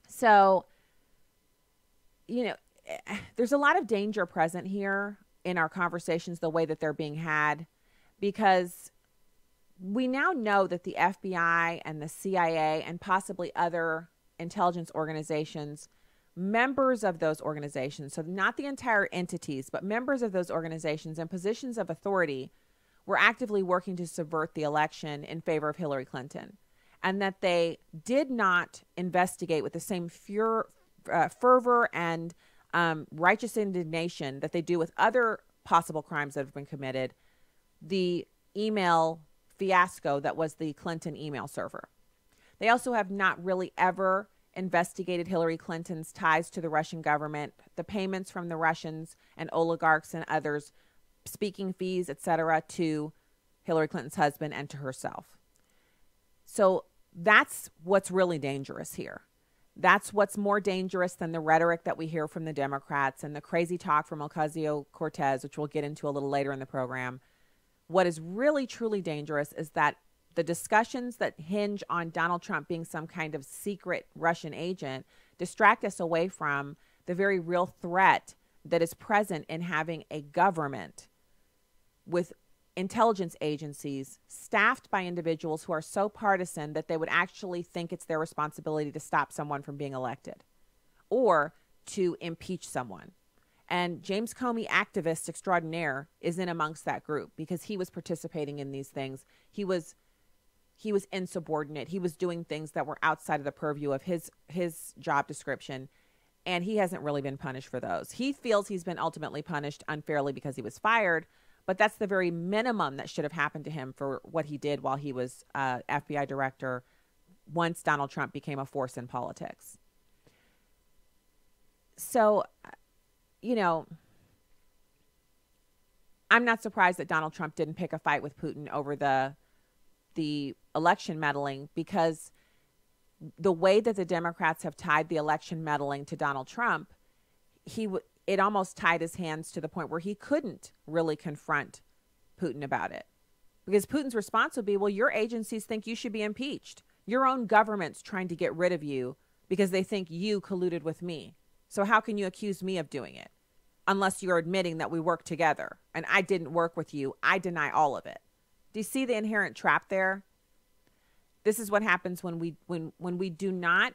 So, you know, there's a lot of danger present here in our conversations, the way that they're being had, because we now know that the FBI and the CIA and possibly other intelligence organizations, members of those organizations, so not the entire entities, but members of those organizations in positions of authority, were actively working to subvert the election in favor of Hillary Clinton, and that they did not investigate with the same fervor and righteous indignation that they do with other possible crimes that have been committed, the email fiasco that was the Clinton email server. They also have not really ever investigated Hillary Clinton's ties to the Russian government, the payments from the Russians and oligarchs and others, speaking fees, etc., to Hillary Clinton's husband and to herself. So that's what's really dangerous here. That's what's more dangerous than the rhetoric that we hear from the Democrats and the crazy talk from Ocasio-Cortez, which we'll get into a little later in the program. What is really, truly dangerous is that the discussions that hinge on Donald Trump being some kind of secret Russian agent distract us away from the very real threat that is present in having a government with intelligence agencies staffed by individuals who are so partisan that they would actually think it's their responsibility to stop someone from being elected or to impeach someone. And James Comey, activist extraordinaire, is in amongst that group because he was participating in these things. He was insubordinate. He was doing things that were outside of the purview of his job description, and he hasn't really been punished for those. He feels he's been ultimately punished unfairly because he was fired, but that's the very minimum that should have happened to him for what he did while he was FBI director once Donald Trump became a force in politics. So, you know, I'm not surprised that Donald Trump didn't pick a fight with Putin over the election meddling, because the way that the Democrats have tied the election meddling to Donald Trump, it almost tied his hands to the point where he couldn't really confront Putin about it. Because Putin's response would be, well, your agencies think you should be impeached. Your own government's trying to get rid of you because they think you colluded with me. So how can you accuse me of doing it? Unless you're admitting that we worked together and I didn't work with you. I deny all of it. Do you see the inherent trap there? This is what happens when we do not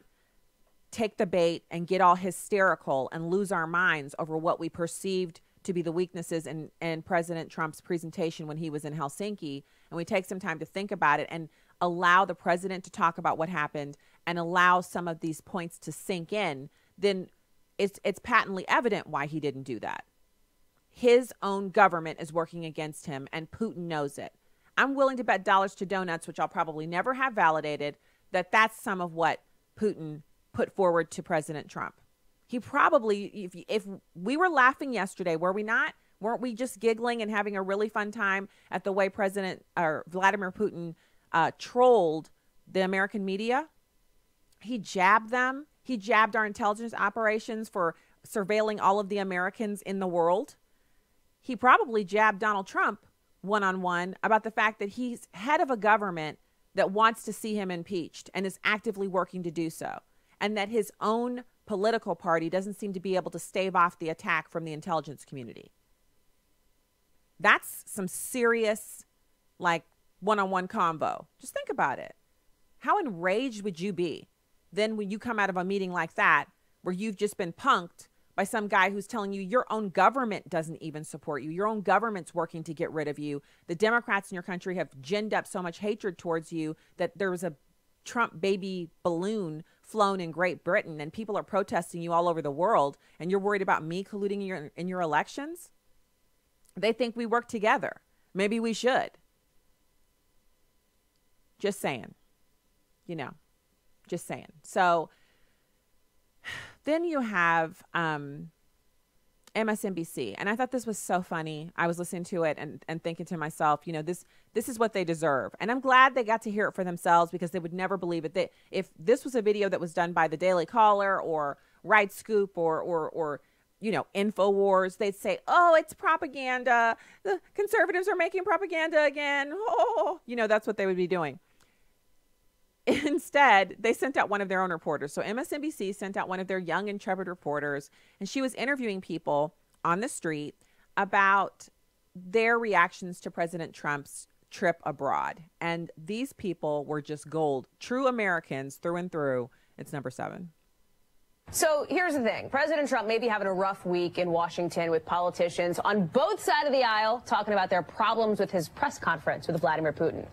take the bait and get all hysterical and lose our minds over what we perceived to be the weaknesses in President Trump's presentation when he was in Helsinki, and we take some time to think about it and allow the president to talk about what happened and allow some of these points to sink in, then it's patently evident why he didn't do that. His own government is working against him, and Putin knows it. I'm willing to bet dollars to donuts, which I'll probably never have validated, that that's some of what Putin put forward to President Trump. He probably, if we were laughing yesterday, were we not? Weren't we just giggling and having a really fun time at the way Vladimir Putin trolled the American media? He jabbed them. He jabbed our intelligence operations for surveilling all of the Americans in the world. He probably jabbed Donald Trump one-on-one about the fact that he's head of a government that wants to see him impeached and is actively working to do so, and that his own political party doesn't seem to be able to stave off the attack from the intelligence community. That's some serious, like, one-on-one convo. Just think about it. How enraged would you be then when you come out of a meeting like that, where you've just been punked by some guy who's telling you your own government doesn't even support you. Your own government's working to get rid of you. The Democrats in your country have ginned up so much hatred towards you that there was a Trump baby balloon flown in Great Britain and people are protesting you all over the world, and you're worried about me colluding in your elections? They think we work together. Maybe we should. Just saying. You know, just saying. So then you have MSNBC. And I thought this was so funny. I was listening to it and thinking to myself, you know, this is what they deserve. And I'm glad they got to hear it for themselves, because they would never believe it. If this was a video that was done by the Daily Caller or Right Scoop or you know, InfoWars, they'd say, oh, it's propaganda. The conservatives are making propaganda again. Oh, you know, that's what they would be doing. Instead, they sent out one of their own reporters. So MSNBC sent out one of their young, intrepid reporters, and she was interviewing people on the street about their reactions to President Trump's trip abroad. And these people were just gold. True Americans through and through. It's number 7. So here's the thing. President Trump may be having a rough week in Washington with politicians on both sides of the aisle talking about their problems with his press conference with Vladimir Putin.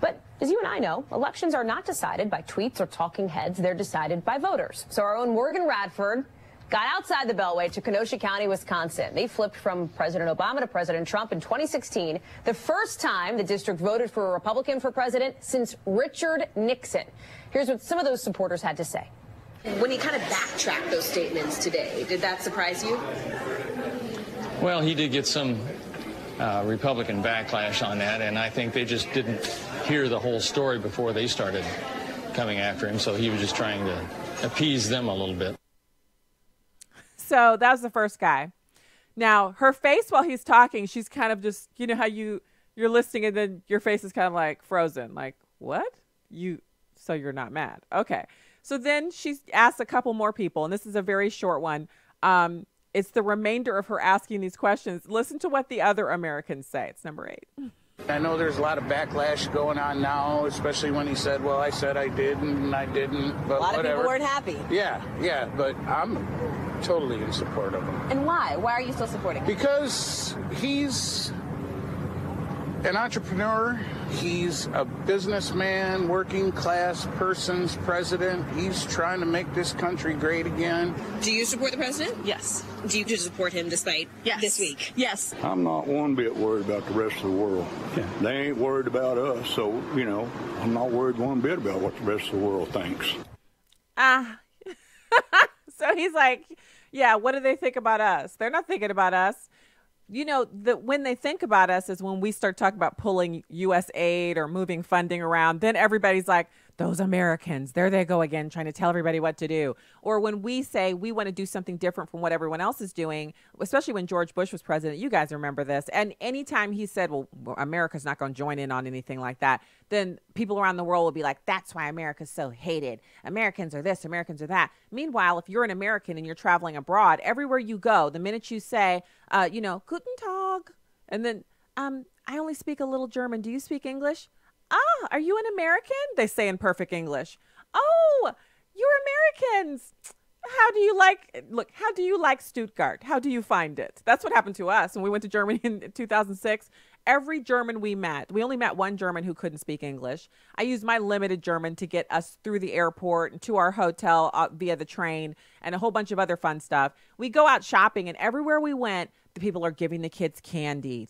But as you and I know, elections are not decided by tweets or talking heads. They're decided by voters. So our own Morgan Radford got outside the Beltway to Kenosha County, Wisconsin. They flipped from President Obama to President Trump in 2016, the first time the district voted for a Republican for president since Richard Nixon. Here's what some of those supporters had to say. When he kind of backtracked those statements today, did that surprise you? Well, he did get some Republican backlash on that, and I think they just didn't hear the whole story before they started coming after him, so he was just trying to appease them a little bit. So that was the first guy. Now, her face while he's talking, she's kind of just, you know how you're listening and then your face is kind of like frozen, like, what? So you're not mad. Okay. So then she's asked a couple more people, and this is a very short one. It's the remainder of her asking these questions. Listen to what the other Americans say. It's number 8. I know there's a lot of backlash going on now, especially when he said, well, I said I did and I didn't, but a lot whatever. of people weren't happy. Yeah, but I'm totally in support of him. And why? Why are you still supporting him? Because he's an entrepreneur. He's a businessman, working class person's president. He's trying to make this country great again. Do you support the president? Yes. Do you support him despite this week? Yes. I'm not one bit worried about the rest of the world. They ain't worried about us, so, you know, I'm not worried one bit about what the rest of the world thinks. So he's like, yeah, what do they think about us? They're not thinking about us. You know, when they think about us is when we start talking about pulling U.S. aid or moving funding around. Then everybody's like, those Americans, there they go again, trying to tell everybody what to do. Or when we say we want to do something different from what everyone else is doing, especially when George Bush was president, you guys remember this. And anytime he said, well, America's not going to join in on anything like that, then people around the world will be like, that's why America's so hated. Americans are this, Americans are that. Meanwhile, if you're an American and you're traveling abroad, everywhere you go, the minute you say, you know, Guten Tag, and then I only speak a little German. Do you speak English? Are you an American? They say in perfect English. Oh, you're Americans. How do you like Stuttgart? How do you find it? That's what happened to us when we went to Germany in 2006. Every German we only met one German who couldn't speak English. I used my limited German to get us through the airport and to our hotel via the train and a whole bunch of other fun stuff. We go out shopping, and everywhere we went, the people are giving the kids candy.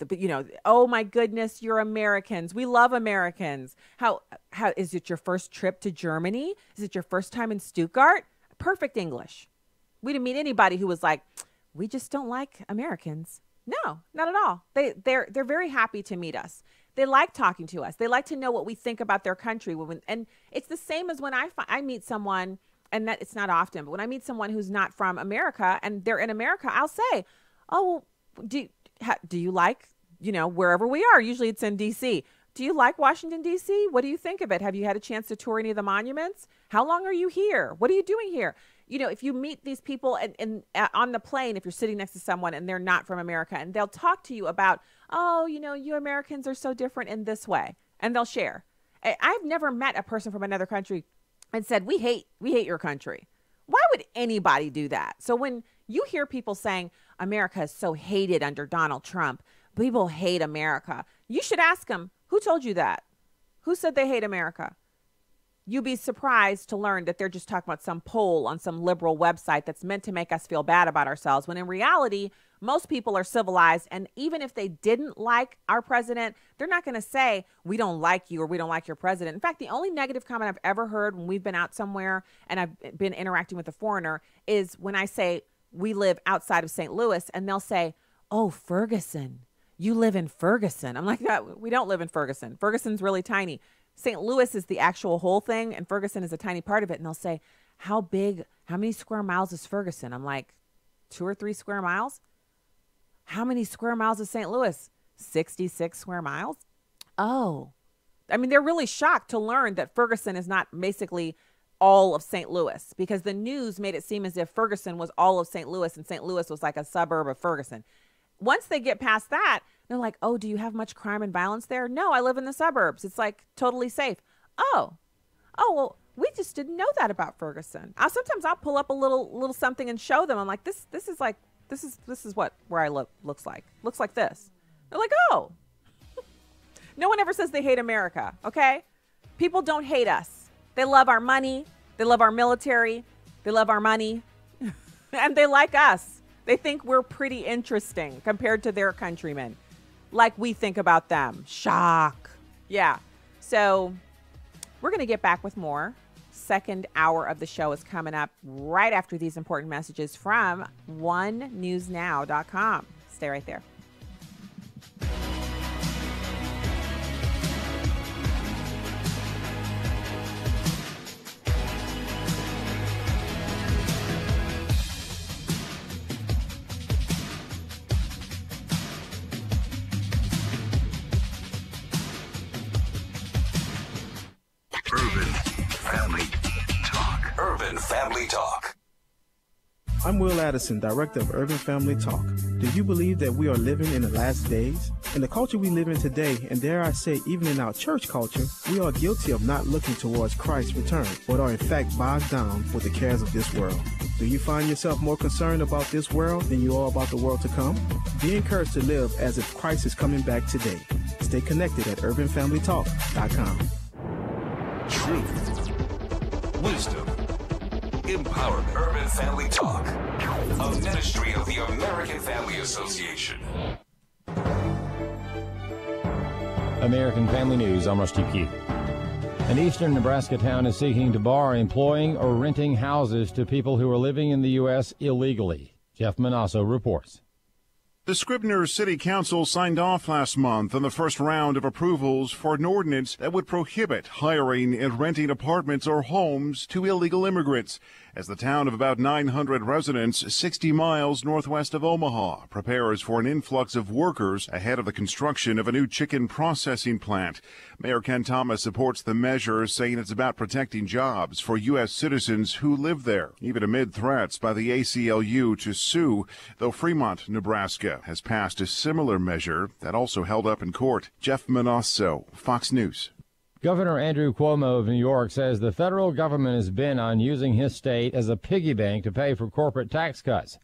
Oh my goodness, you're Americans. We love Americans. How is it your first trip to Germany? Is it your first time in Stuttgart? Perfect English. We didn't meet anybody who was like, we just don't like Americans. No, not at all. They're very happy to meet us. They like talking to us. They like to know what we think about their country. And it's the same as when I meet someone, and that it's not often, but when I meet someone who's not from America and they're in America, I'll say, oh, do you like, wherever we are? Usually it's in D.C. Do you like Washington, D.C.? What do you think of it? Have you had a chance to tour any of the monuments? How long are you here? What are you doing here? If you meet these people and on the plane, if you're sitting next to someone and they're not from America, and they'll talk to you about, oh, you Americans are so different in this way, and they'll share. I've never met a person from another country and said, we hate your country. Why would anybody do that? So when you hear people saying America is so hated under Donald Trump, people hate America, you should ask them, who told you that? Who said they hate America? You'd be surprised to learn that they're just talking about some poll on some liberal website that's meant to make us feel bad about ourselves, when in reality, most people are civilized. And even if they didn't like our president, they're not going to say, we don't like you or we don't like your president. In fact, the only negative comment I've ever heard when we've been out somewhere and I've been interacting with a foreigner is when I say we live outside of St. Louis, and they'll say, oh, Ferguson, you live in Ferguson. I'm like, we don't live in Ferguson. Ferguson's really tiny. St. Louis is the actual whole thing, and Ferguson is a tiny part of it. And they'll say, how many square miles is Ferguson? I'm like, 2 or 3 square miles? How many square miles is St. Louis? 66 square miles? Oh, I mean, they're really shocked to learn that Ferguson is not basically all of St. Louis, because the news made it seem as if Ferguson was all of St. Louis and St. Louis was like a suburb of Ferguson. Once they get past that, they're like, oh, do you have much crime and violence there? No, I live in the suburbs. It's like totally safe. Oh, well, we just didn't know that about Ferguson. Sometimes I'll pull up a little something and show them. I'm like, this is what where I live looks like. Looks like this. They're like, oh. No one ever says they hate America, okay? People don't hate us. They love our money. They love our military. They love our money. And they like us. They think we're pretty interesting compared to their countrymen, like we think about them. Shock. Yeah. So we're going to get back with more. Second hour of the show is coming up right after these important messages from onenewsnow.com. Stay right there. Urban Family Talk. I'm Will Addison, Director of Urban Family Talk. Do you believe that we are living in the last days? In the culture we live in today, and dare I say even in our church culture, we are guilty of not looking towards Christ's return, but are in fact bogged down with the cares of this world. Do you find yourself more concerned about this world than you are about the world to come? Be encouraged to live as if Christ is coming back today. Stay connected at urbanfamilytalk.com. Truth, wisdom, empowerment. Urban Family Talk, a ministry of the American Family Association. American Family News, I'm Rusty Q. An eastern Nebraska town is seeking to bar employing or renting houses to people who are living in the U.S. illegally. Jeff Manasso reports. The Scribner City Council signed off last month on the first round of approvals for an ordinance that would prohibit hiring and renting apartments or homes to illegal immigrants, as the town of about 900 residents 60 miles northwest of Omaha prepares for an influx of workers ahead of the construction of a new chicken processing plant. Mayor Ken Thomas supports the measure, saying it's about protecting jobs for U.S. citizens who live there, even amid threats by the ACLU to sue, though Fremont, Nebraska, has passed a similar measure that also held up in court. Jeff Manasso, Fox News. Governor Andrew Cuomo of New York says the federal government is bent on using his state as a piggy bank to pay for corporate tax cuts.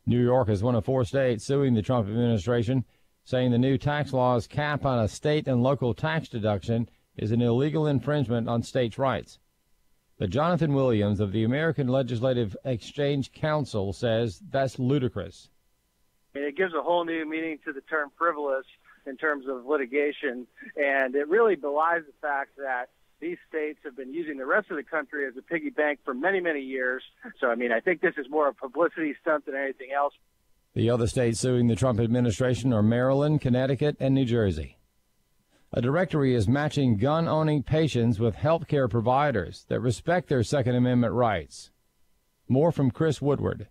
New York is one of 4 states suing the Trump administration, saying the new tax law's cap on a state and local tax deduction is an illegal infringement on states' rights. But Jonathan Williams of the American Legislative Exchange Council says that's ludicrous. It gives a whole new meaning to the term frivolous in terms of litigation, and it really belies the fact that these states have been using the rest of the country as a piggy bank for many, many years. So, I think this is more a publicity stunt than anything else. The other states suing the Trump administration are Maryland, Connecticut, and New Jersey. A directory is matching gun-owning patients with health care providers that respect their Second Amendment rights. More from Chris Woodward.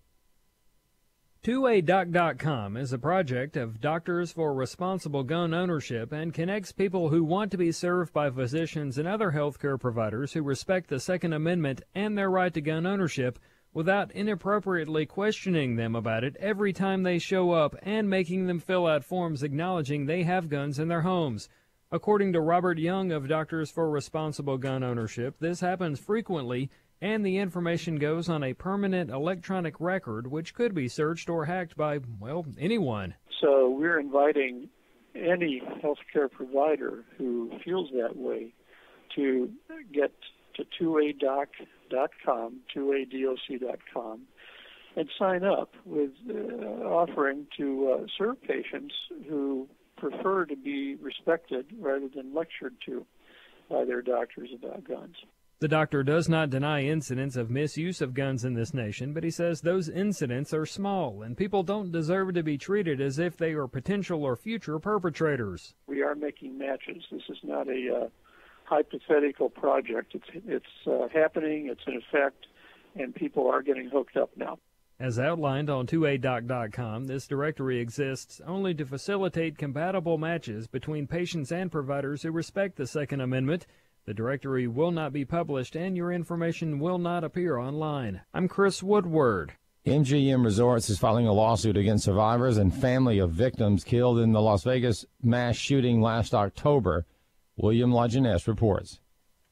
2adoc.com is a project of Doctors for Responsible Gun Ownership and connects people who want to be served by physicians and other healthcare providers who respect the Second Amendment and their right to gun ownership without inappropriately questioning them about it every time they show up and making them fill out forms acknowledging they have guns in their homes. According to Robert Young of Doctors for Responsible Gun Ownership, this happens frequently, and the information goes on a permanent electronic record which could be searched or hacked by, well, anyone. So we're inviting any healthcare provider who feels that way to get to 2adoc.com, 2adoc.com, and sign up with offering to serve patients who prefer to be respected rather than lectured to by their doctors about guns. The doctor does not deny incidents of misuse of guns in this nation, but he says those incidents are small and people don't deserve to be treated as if they are potential or future perpetrators. We are making matches. This is not a hypothetical project. It's happening, it's in effect, and people are getting hooked up now. As outlined on 2adoc.com, this directory exists only to facilitate compatible matches between patients and providers who respect the Second Amendment. The directory will not be published and your information will not appear online. I'm Chris Woodward. MGM Resorts is filing a lawsuit against survivors and family of victims killed in the Las Vegas mass shooting last October. William Lajeunesse reports.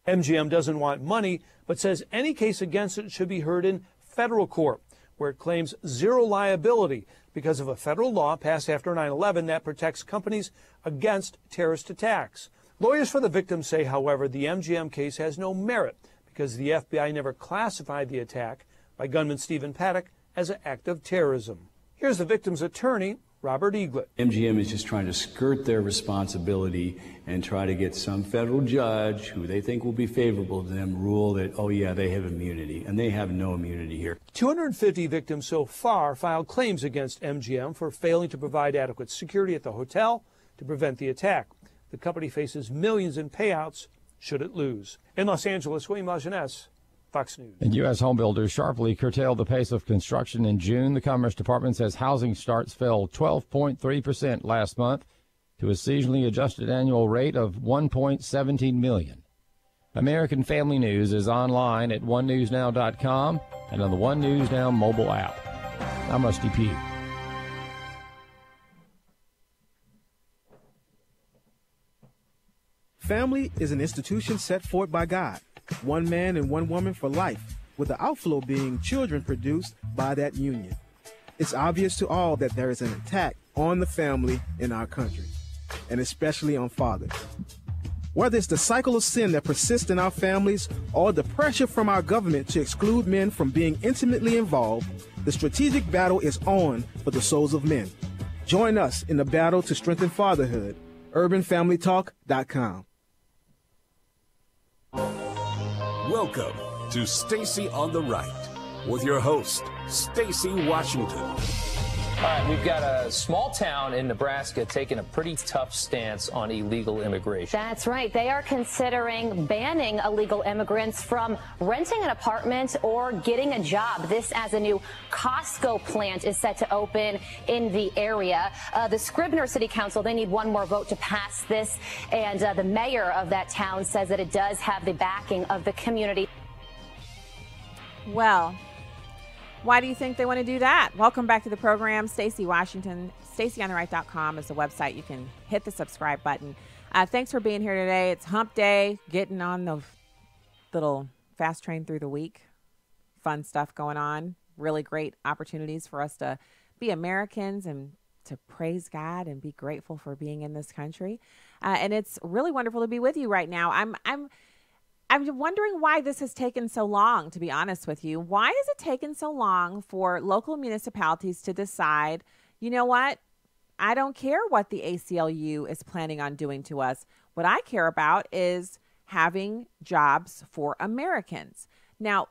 MGM doesn't want money, but says any case against it should be heard in federal court, where it claims zero liability because of a federal law passed after 9/11 that protects companies against terrorist attacks. Lawyers for the victims say, however, the MGM case has no merit because the FBI never classified the attack by gunman Stephen Paddock as an act of terrorism. Here's the victim's attorney, Robert Eaglet. MGM is just trying to skirt their responsibility and try to get some federal judge who they think will be favorable to them rule that, oh yeah, they have immunity, and they have no immunity here. 250 victims so far filed claims against MGM for failing to provide adequate security at the hotel to prevent the attack. The company faces millions in payouts should it lose. In Los Angeles, William Lajeunesse, Fox News. And U.S. homebuilders sharply curtailed the pace of construction in June. The Commerce Department says housing starts fell 12.3% last month to a seasonally adjusted annual rate of 1.17 million. American Family News is online at onenewsnow.com and on the One News Now mobile app. I'm Rusty Pugh. Family is an institution set forth by God, one man and one woman for life, with the outflow being children produced by that union. It's obvious to all that there is an attack on the family in our country, and especially on fathers. Whether it's the cycle of sin that persists in our families or the pressure from our government to exclude men from being intimately involved, the strategic battle is on for the souls of men. Join us in the battle to strengthen fatherhood. UrbanFamilyTalk.com. Welcome to Stacy on the Right with your host, Stacy Washington. All right, we've got a small town in Nebraska taking a pretty tough stance on illegal immigration. That's right. They are considering banning illegal immigrants from renting an apartment or getting a job. This as a new Costco plant is set to open in the area. The Scribner City Council, they need one more vote to pass this, and the mayor of that town says that it does have the backing of the community. Well, why do you think they want to do that? Welcome back to the program. Stacy Washington. StacyOnTheRight.com is the website. You can hit the subscribe button. Thanks for being here today. It's hump day, getting on the little fast train through the week. Fun stuff going on. Really great opportunities for us to be Americans and to praise God and be grateful for being in this country. And it's really wonderful to be with you right now. I'm wondering why this has taken so long, to be honest with you. Why has it taken so long for local municipalities to decide, you know what, I don't care what the ACLU is planning on doing to us. What I care about is having jobs for Americans. Now,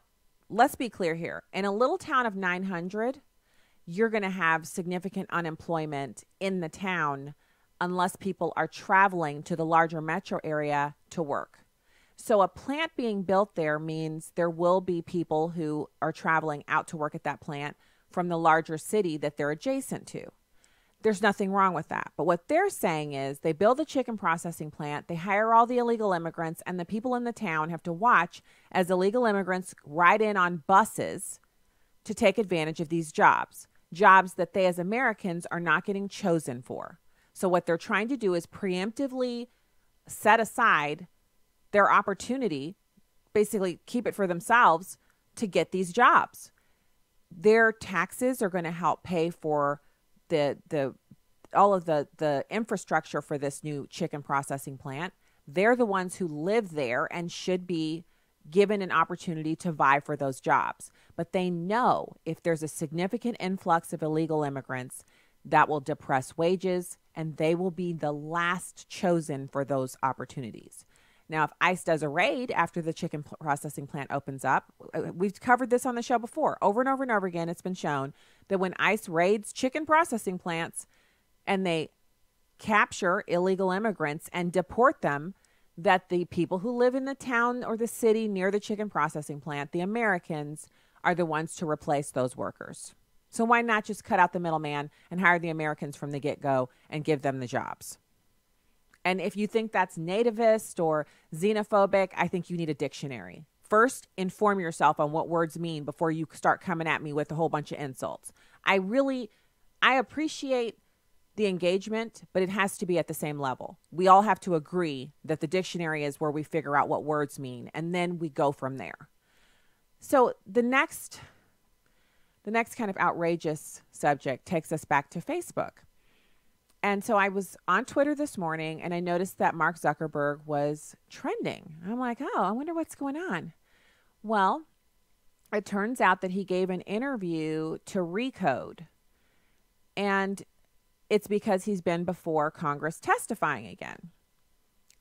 let's be clear here. In a little town of 900, you're going to have significant unemployment in the town unless people are traveling to the larger metro area to work. So a plant being built there means there will be people who are traveling out to work at that plant from the larger city that they're adjacent to. There's nothing wrong with that. But what they're saying is they build a chicken processing plant, they hire all the illegal immigrants, and the people in the town have to watch as illegal immigrants ride in on buses to take advantage of these jobs that they as Americans are not getting chosen for. So what they're trying to do is preemptively set aside their opportunity, basically keep it for themselves to get these jobs. Their taxes are going to help pay for all of the infrastructure for this new chicken processing plant. They're the ones who live there and should be given an opportunity to vie for those jobs. But they know if there's a significant influx of illegal immigrants, that will depress wages, and they will be the last chosen for those opportunities. Now, if ICE does a raid after the chicken processing plant opens up, we've covered this on the show before. Over and over and over again, it's been shown that when ICE raids chicken processing plants and they capture illegal immigrants and deport them, that the people who live in the town or the city near the chicken processing plant, the Americans, are the ones to replace those workers. So why not just cut out the middleman and hire the Americans from the get-go and give them the jobs? And if you think that's nativist or xenophobic, I think you need a dictionary. First, inform yourself on what words mean before you start coming at me with a whole bunch of insults. I appreciate the engagement, but it has to be at the same level. We all have to agree that the dictionary is where we figure out what words mean, and then we go from there. So the next kind of outrageous subject takes us back to Facebook. And so I was on Twitter this morning and I noticed that Mark Zuckerberg was trending. I'm like, oh, I wonder what's going on. Well, it turns out that he gave an interview to Recode. And it's because he's been before Congress testifying again.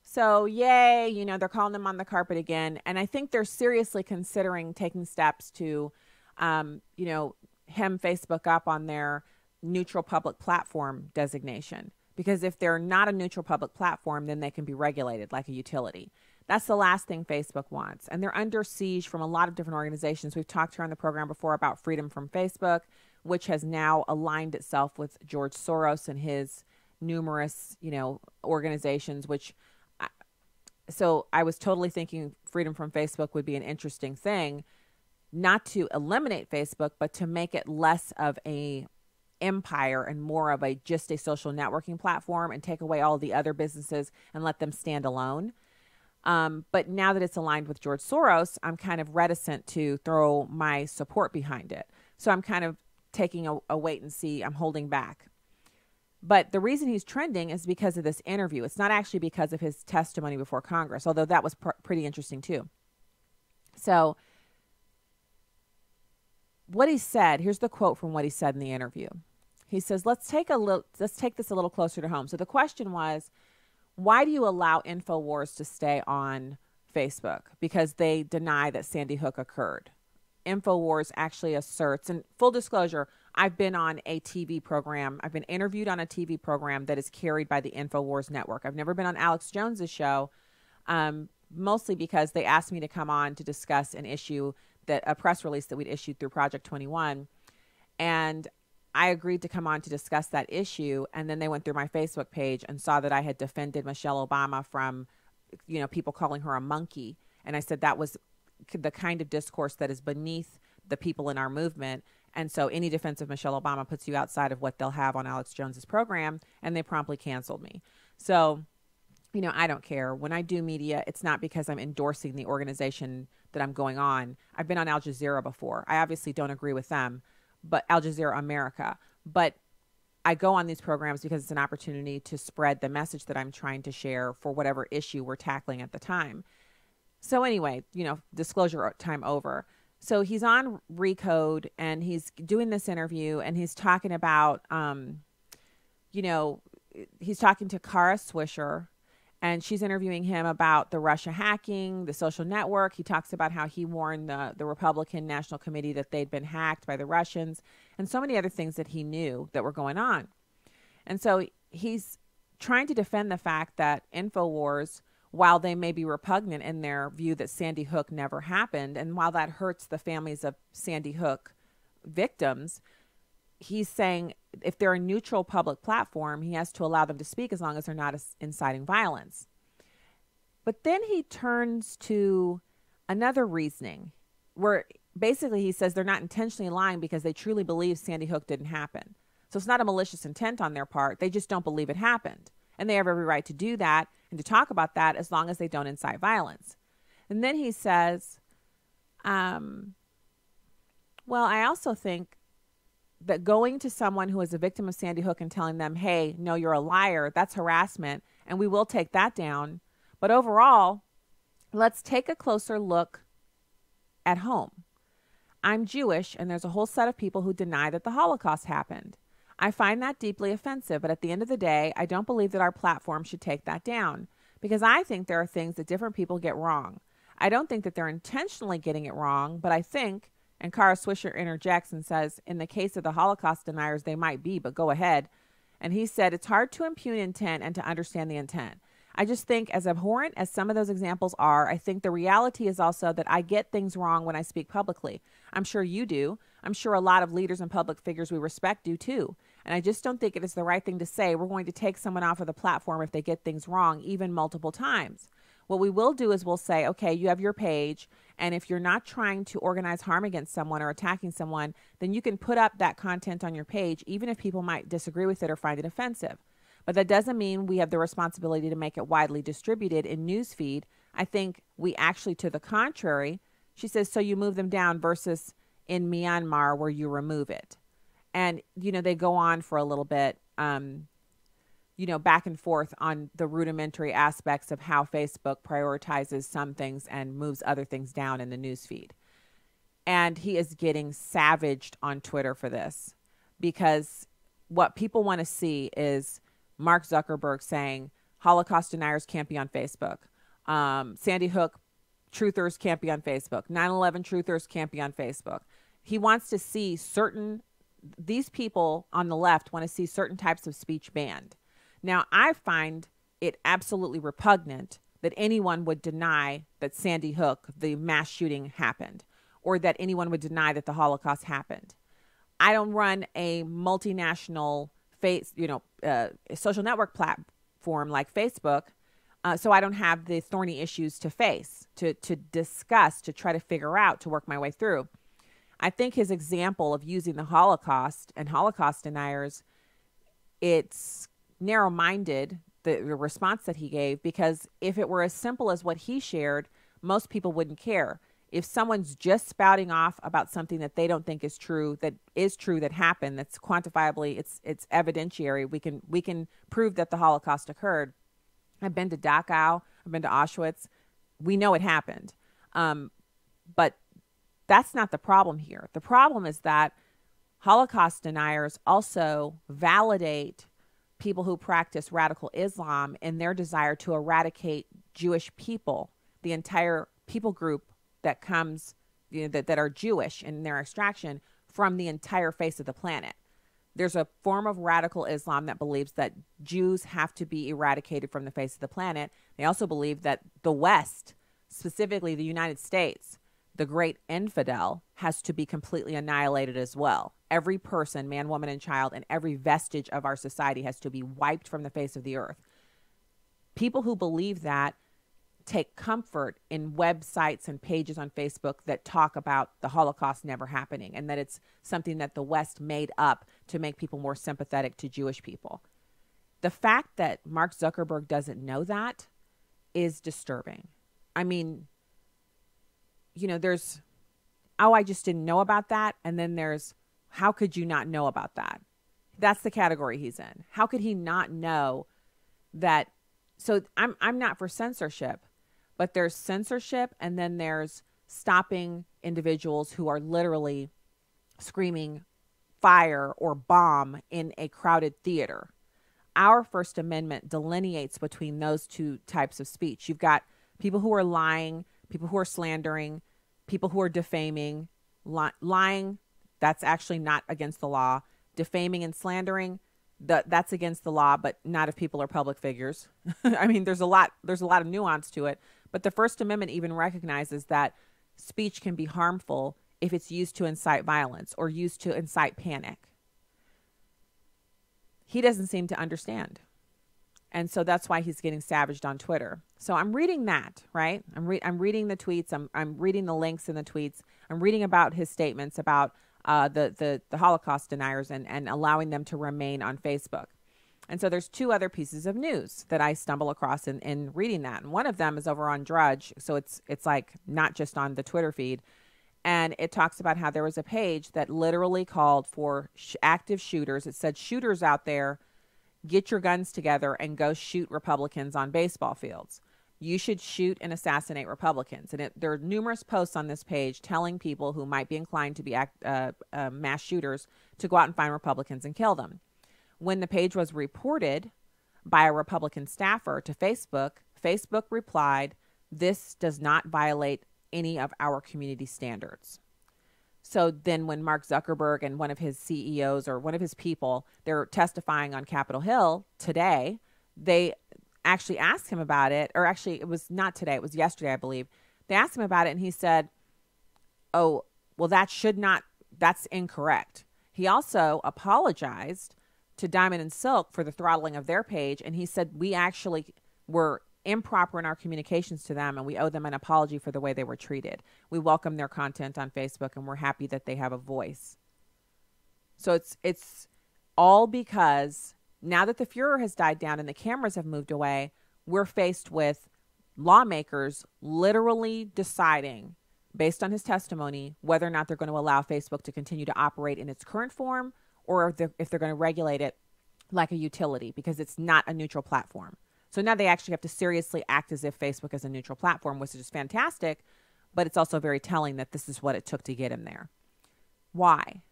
So yay, they're calling him on the carpet again. And I think they're seriously considering taking steps to hem Facebook up on their neutral public platform designation. Because if they're not a neutral public platform, then they can be regulated like a utility. That's the last thing Facebook wants. And they're under siege from a lot of different organizations. We've talked here on the program before about Freedom from Facebook, which has now aligned itself with George Soros and his numerous, organizations, so I was totally thinking Freedom from Facebook would be an interesting thing, not to eliminate Facebook, but to make it less of a empire and more of just a social networking platform and take away all the other businesses and let them stand alone. But now that it's aligned with George Soros, I'm kind of reticent to throw my support behind it. So I'm kind of taking a wait and see. I'm holding back. But the reason he's trending is because of this interview. It's not actually because of his testimony before Congress, although that was pretty interesting too. So what he said, here's the quote from what he said in the interview. He says, let's take this a little closer to home. So the question was, why do you allow InfoWars to stay on Facebook? Because they deny that Sandy Hook occurred. InfoWars actually asserts, and full disclosure, I've been on a TV program. I've been interviewed on a TV program that is carried by the InfoWars network. I've never been on Alex Jones's show, mostly because they asked me to come on to discuss an issue, a press release that we'd issued through Project 21. And I agreed to come on to discuss that issue. And then they went through my Facebook page and saw that I had defended Michelle Obama from, people calling her a monkey. And I said that was the kind of discourse that is beneath the people in our movement. And so any defense of Michelle Obama puts you outside of what they'll have on Alex Jones's program. And they promptly canceled me. So, I don't care. When I do media, it's not because I'm endorsing the organization that I'm going on. I've been on Al Jazeera before. I obviously don't agree with them, but Al Jazeera America. But I go on these programs because it's an opportunity to spread the message that I'm trying to share for whatever issue we're tackling at the time. So anyway, disclosure time over. So he's on Recode and he's doing this interview and he's talking about, he's talking to Kara Swisher and she's interviewing him about the Russia hacking, the social network. He talks about how he warned the Republican National Committee that they'd been hacked by the Russians and so many other things that he knew that were going on. And so he's trying to defend the fact that InfoWars, while they may be repugnant in their view that Sandy Hook never happened, and while that hurts the families of Sandy Hook victims, he's saying if they're a neutral public platform, he has to allow them to speak as long as they're not inciting violence. But then he turns to another reasoning where basically he says they're not intentionally lying because they truly believe Sandy Hook didn't happen. So it's not a malicious intent on their part. They just don't believe it happened. And they have every right to do that and to talk about that as long as they don't incite violence. And then he says, well, I also think that going to someone who is a victim of Sandy Hook and telling them, hey, no, you're a liar, that's harassment, and we will take that down. But overall, let's take a closer look at home. I'm Jewish, and there's a whole set of people who deny that the Holocaust happened. I find that deeply offensive, but at the end of the day, I don't believe that our platform should take that down, because I think there are things that different people get wrong. I don't think that they're intentionally getting it wrong, but I think, and Kara Swisher interjects and says, in the case of the Holocaust deniers, they might be, but go ahead. And he said, it's hard to impugn intent and to understand the intent. I just think, as abhorrent as some of those examples are, I think the reality is also that I get things wrong when I speak publicly. I'm sure you do. I'm sure a lot of leaders and public figures we respect do too. And I just don't think it is the right thing to say we're going to take someone off of the platform if they get things wrong, even multiple times. What we will do is we'll say, okay, you have your page, and if you're not trying to organize harm against someone or attacking someone, then you can put up that content on your page, even if people might disagree with it or find it offensive. But that doesn't mean we have the responsibility to make it widely distributed in newsfeed. I think we actually, to the contrary, she says, so you move them down versus in Myanmar where you remove it. And, they go on for a little bit, back and forth on the rudimentary aspects of how Facebook prioritizes some things and moves other things down in the newsfeed. And he is getting savaged on Twitter for this, because what people want to see is Mark Zuckerberg saying Holocaust deniers can't be on Facebook. Sandy Hook truthers can't be on Facebook. 9/11 truthers can't be on Facebook. He wants to see these people on the left want to see certain types of speech banned. Now, I find it absolutely repugnant that anyone would deny that Sandy Hook, the mass shooting, happened, or that anyone would deny that the Holocaust happened. I don't run a multinational social network platform like Facebook, so I don't have the thorny issues to face, to discuss, to try to figure out, to work my way through. I think his example of using the Holocaust and Holocaust deniers, it's narrow-minded, the response that he gave, because if it were as simple as what he shared, most people wouldn't care. If someone's just spouting off about something that they don't think is true, that happened, that's quantifiably, it's evidentiary, we can prove that the Holocaust occurred. I've been to Dachau, I've been to Auschwitz. We know it happened. But that's not the problem here. The problem is that Holocaust deniers also validate people who practice radical Islam in their desire to eradicate Jewish people, the entire people group that comes, that are Jewish in their extraction, from the entire face of the planet. There's a form of radical Islam that believes that Jews have to be eradicated from the face of the planet. They also believe that the West, specifically the United States, the great infidel, has to be completely annihilated as well. Every person, man, woman, and child, and every vestige of our society has to be wiped from the face of the earth. People who believe that take comfort in websites and pages on Facebook that talk about the Holocaust never happening, and that it's something that the West made up to make people more sympathetic to Jewish people. The fact that Mark Zuckerberg doesn't know that is disturbing. I mean, there's, I just didn't know about that. And then there's, how could you not know about that? That's the category he's in. How could he not know that? So I'm not for censorship, but there's censorship, and then there's stopping individuals who are literally screaming fire or bomb in a crowded theater. Our First Amendment delineates between those two types of speech. You've got people who are lying, people who are slandering, people who are defaming. Lying, that's actually not against the law. Defaming and slandering, that's against the law, but not if people are public figures. I mean, there's a lot of nuance to it. But the First Amendment even recognizes that speech can be harmful if it's used to incite violence or used to incite panic. He doesn't seem to understand. And so that's why he's getting savaged on Twitter. So I'm reading that, right? I'm reading the tweets. I'm reading the links in the tweets. I'm reading about his statements about the Holocaust deniers and allowing them to remain on Facebook. And so there's two other pieces of news that I stumble across in reading that. And one of them is over on Drudge. So it's like not just on the Twitter feed. And it talks about how there was a page that literally called for active shooters. It said, shooters out there, get your guns together and go shoot Republicans on baseball fields. You should shoot and assassinate Republicans. And there are numerous posts on this page telling people who might be inclined to be mass shooters to go out and find Republicans and kill them. When the page was reported by a Republican staffer to Facebook, Facebook replied, "This does not violate any of our community standards." So then when Mark Zuckerberg and one of his CEOs or one of his people, they're testifying on Capitol Hill today, they actually asked him about it, or actually it was not today, it was yesterday, I believe. They asked him about it and he said, "Oh, well, that's incorrect." He also apologized to Diamond and Silk for the throttling of their page. And he said, we actually were improper in our communications to them and we owe them an apology for the way they were treated. We welcome their content on Facebook and we're happy that they have a voice. So it's all because now that the furor has died down and the cameras have moved away, we're faced with lawmakers literally deciding, based on his testimony, whether or not they're going to allow Facebook to continue to operate in its current form or if they're going to regulate it like a utility, because it's not a neutral platform. So now they actually have to seriously act as if Facebook is a neutral platform, which is fantastic, but it's also very telling that this is what it took to get him there. Why?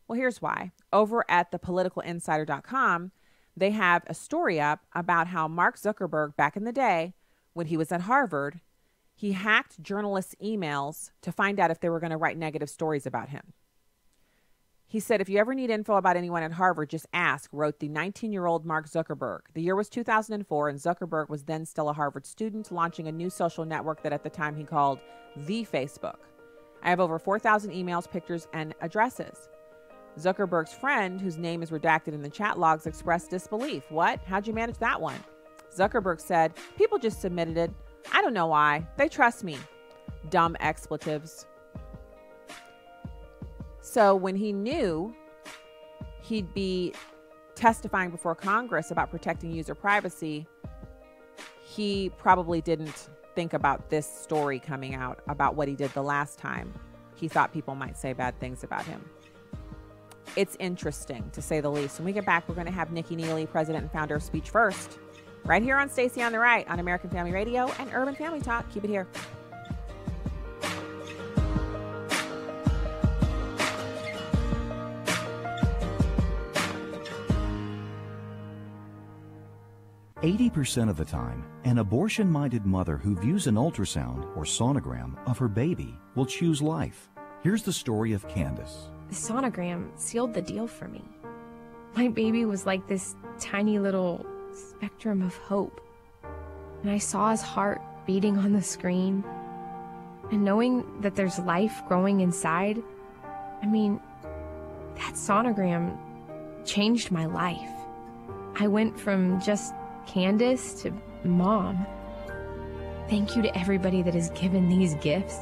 Well, here's why. Over at thepoliticalinsider.com, they have a story up about how Mark Zuckerberg, back in the day when he was at Harvard, he hacked journalists' emails to find out if they were going to write negative stories about him. He said, "If you ever need info about anyone at Harvard, just ask," wrote the 19-year-old Mark Zuckerberg. The year was 2004, and Zuckerberg was then still a Harvard student, launching a new social network that at the time he called the Facebook. "I have over 4,000 emails, pictures, and addresses." Zuckerberg's friend, whose name is redacted in the chat logs, expressed disbelief. "What? How'd you manage that one?" Zuckerberg said, "People just submitted it. I don't know why. They trust me." Dumb expletives. So when he knew he'd be testifying before Congress about protecting user privacy, he probably didn't think about this story coming out about what he did the last time. He thought people might say bad things about him. It's interesting, to say the least. When we get back, we're going to have Nikki Neiley, president and founder of Speech First, right here on Stacey on the Right on American Family Radio and Urban Family Talk. Keep it here. %80 of the time, an abortion-minded mother who views an ultrasound or sonogram of her baby will choose life. Here's the story of Candace. The sonogram sealed the deal for me. My baby was like this tiny little spectrum of hope. And I saw his heart beating on the screen. And knowing that there's life growing inside, I mean, that sonogram changed my life. I went from just Candace to Mom. Thank you to everybody that has given these gifts.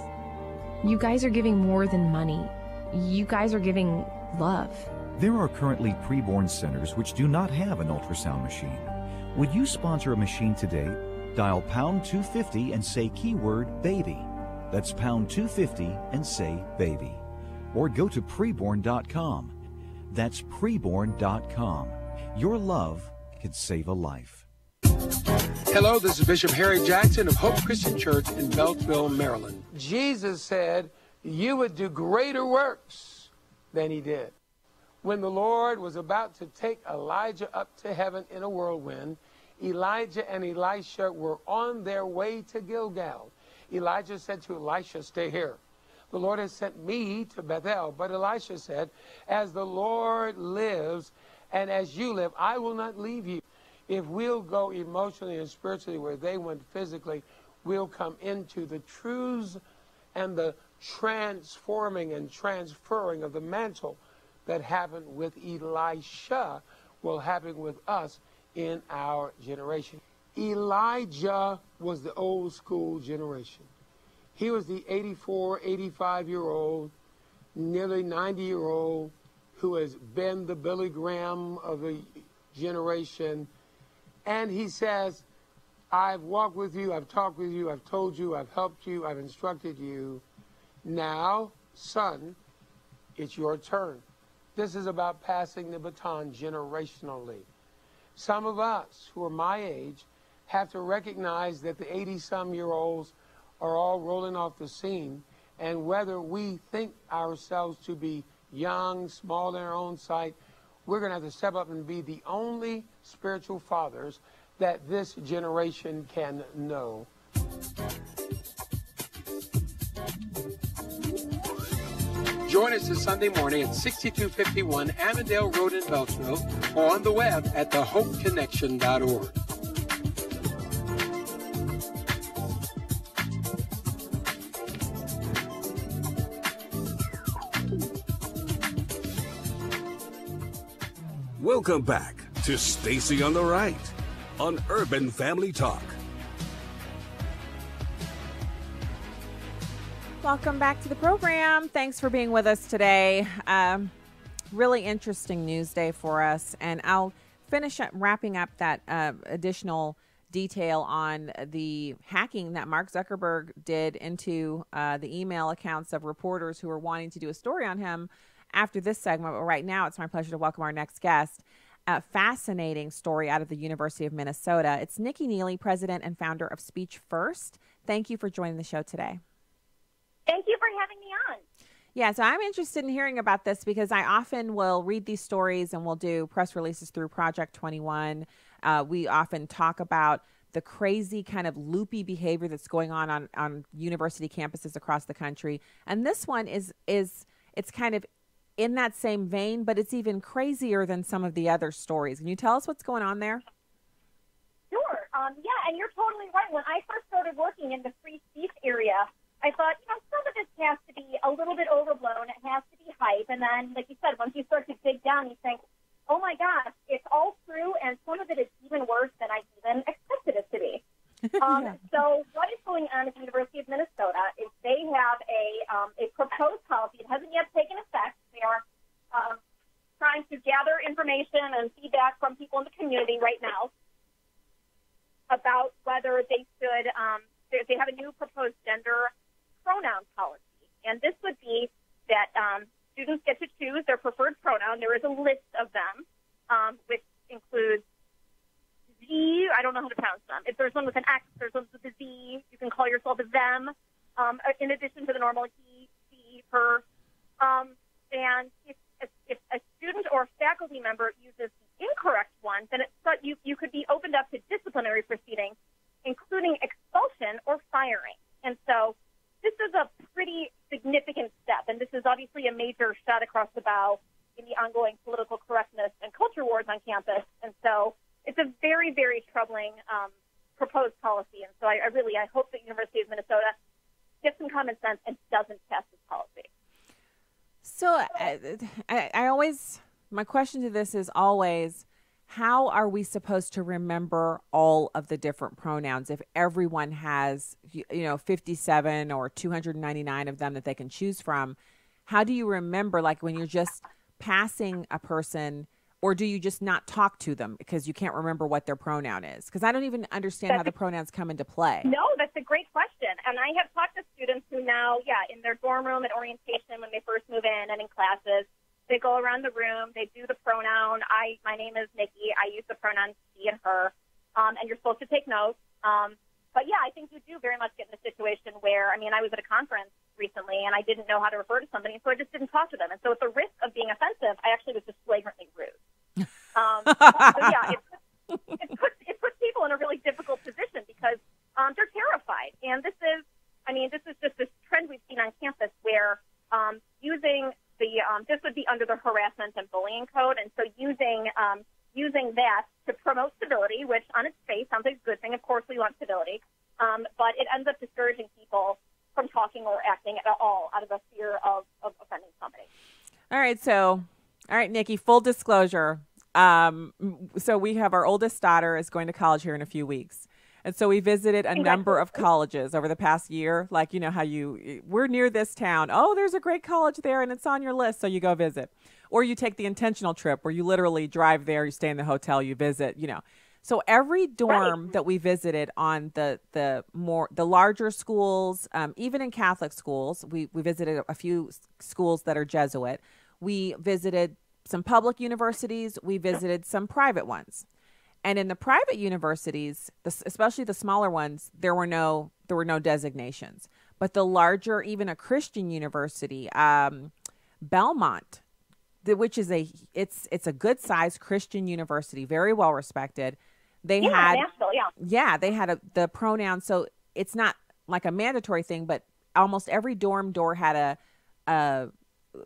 You guys are giving more than money. You guys are giving love. There are currently preborn centers which do not have an ultrasound machine. Would you sponsor a machine today? Dial pound 250 and say keyword baby. That's pound 250 and say baby. Or go to preborn.com. That's preborn.com. Your love could save a life. Hello, this is Bishop Harry Jackson of Hope Christian Church in Beltsville, Maryland. Jesus said you would do greater works than he did. When the Lord was about to take Elijah up to heaven in a whirlwind, Elijah and Elisha were on their way to Gilgal. Elijah said to Elisha, "Stay here. The Lord has sent me to Bethel." But Elisha said, "As the Lord lives and as you live, I will not leave you." If we'll go emotionally and spiritually where they went physically, we'll come into the truths and the transforming and transferring of the mantle that happened with Elisha will happen with us in our generation. Elijah was the old school generation. He was the 84, 85-year-old, nearly 90-year-old who has been the Billy Graham of the generation. And he says, I've walked with you, I've talked with you, I've told you, I've helped you, I've instructed you. Now, son, it's your turn. This is about passing the baton generationally. Some of us who are my age have to recognize that the 80-some-year-olds are all rolling off the scene, and whether we think ourselves to be young, small in our own sight, we're going to have to step up and be the only spiritual fathers that this generation can know. Join us this Sunday morning at 6251 Annandale Road in Beltsville or on the web at thehopeconnection.org. Welcome back to Stacy on the Right on Urban Family Talk. Welcome back to the program. Thanks for being with us today. Really interesting news day for us, and I'll finish up wrapping up that additional detail on the hacking that Mark Zuckerberg did into the email accounts of reporters who were wanting to do a story on him after this segment. But right now, it's my pleasure to welcome our next guest. A fascinating story out of the University of Minnesota. It's Nikki Neiley, president and founder of Speech First. Thank you for joining the show today. Thank you for having me on. Yeah, so I'm interested in hearing about this because I often will read these stories and we'll do press releases through Project 21. We often talk about the crazy kind of loopy behavior that's going on university campuses across the country. And this one is it's kind of in that same vein, but it's even crazier than some of the other stories. Can you tell us what's going on there? Sure. Yeah, and you're totally right. When I first started working in the free speech area, I thought, some of this has to be a little bit overblown. It has to be hype. And then, like you said, once you start to dig down, you think, oh, my gosh, it's all true, and some of it is even worse than I even expected it to be. So what is going on at the University of Minnesota is they have a proposed policy. It hasn't yet taken effect. They are trying to gather information and feedback from people in the community right now about whether they should they have a new proposed gender pronoun policy. And this would be that students get to choose their preferred pronoun. There is a list of them, which includes Z. I don't know how to pronounce them. If there's one with an X, there's one with a Z. You can call yourself a them, in addition to the normal he, she, her. And if a student or faculty member uses the incorrect one, then you could be opened up to disciplinary proceedings, including expulsion or firing. And so this is a pretty significant step, and this is obviously a major shot across the bow in the ongoing political correctness and culture wars on campus. And so it's a very, very troubling proposed policy. And so I hope the University of Minnesota gets some common sense and doesn't pass this policy. So I always, my question to this is always, how are we supposed to remember all of the different pronouns if everyone has, 57 or 299 of them that they can choose from? How do you remember, like when you're just passing a person, or do you just not talk to them because you can't remember what their pronoun is? Because I don't even understand how the pronouns come into play. No, that's a great question. And I have talked to students who now, in their dorm room at orientation when they first move in and in classes, they go around the room, they do the pronoun. My name is Nikki. I use the pronouns she and her. And you're supposed to take notes. But I think you do very much get in a situation where, I was at a conference recently and I didn't know how to refer to somebody, so I just didn't talk to them. And so at the risk of being offensive, I actually was just flagrantly rude. It puts people in a really difficult position because they're terrified. And this is just this trend we've seen on campus where using this would be under the harassment and bullying code, and so using that to promote civility, which on its face sounds like a good thing. Of course, we want civility, but it ends up discouraging people from talking or acting at all out of a fear of offending somebody. All right, Nikki, full disclosure. So we have our oldest daughter is going to college here in a few weeks. And so we visited a number of colleges over the past year. Like, you know how we're near this town. Oh, there's a great college there and it's on your list. So you go visit. Or you take the intentional trip where you literally drive there, you stay in the hotel, you visit, you know. So every dorm that we visited on the larger schools, even in Catholic schools, we visited a few schools that are Jesuit. We visited some public universities. We visited some private ones. And in the private universities, especially the smaller ones, there were no designations. But the larger, even a Christian university, Belmont, which is it's a good sized Christian university, very well respected. They had the pronoun. So it's not like a mandatory thing, but almost every dorm door had a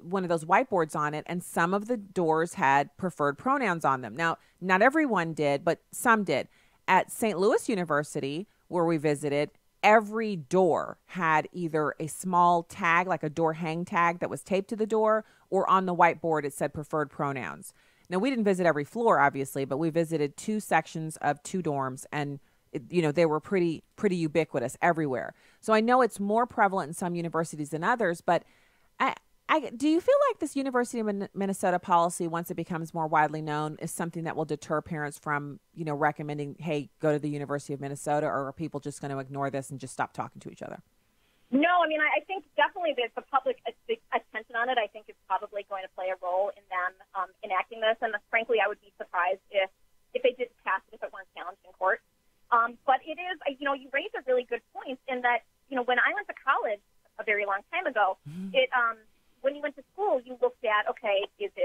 one of those whiteboards on it, and some of the doors had preferred pronouns on them. Now, not everyone did, but some did. At St. Louis University, where we visited, every door had either a small tag, like a door hang tag that was taped to the door, or on the whiteboard it said preferred pronouns. Now, we didn't visit every floor, obviously, but we visited 2 sections of 2 dorms, and they were pretty ubiquitous everywhere. So I know it's more prevalent in some universities than others, but do you feel like this University of Minnesota policy, once it becomes more widely known, is something that will deter parents from, recommending, hey, go to the University of Minnesota, or are people just going to ignore this and just stop talking to each other? No, I mean, I think definitely the public attention on it, I think, is probably going to play a role in them enacting this. And frankly, I would be surprised if they did pass it, if it weren't challenged in court. But it is, you raise a really good point in that, when I went to college a very long time ago, when you went to school, you looked at, okay,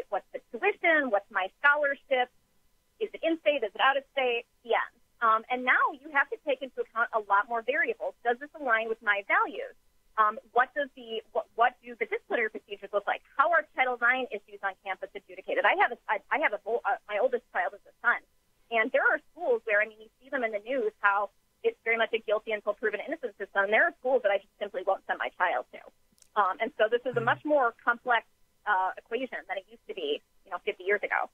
what's the tuition? What's my scholarship? Is it in-state? Is it out-of-state? Yes. And now you have to take into account a lot more variables. Does this align with my values? What do the disciplinary procedures look like? How are Title IX issues on campus adjudicated? my oldest child is a son, and there are schools where, you see them in the news, how it's very much a guilty until proven innocent system. There are schools that I just simply won't send my child to. And so this is a much more complex equation than it used to be, 50 years ago.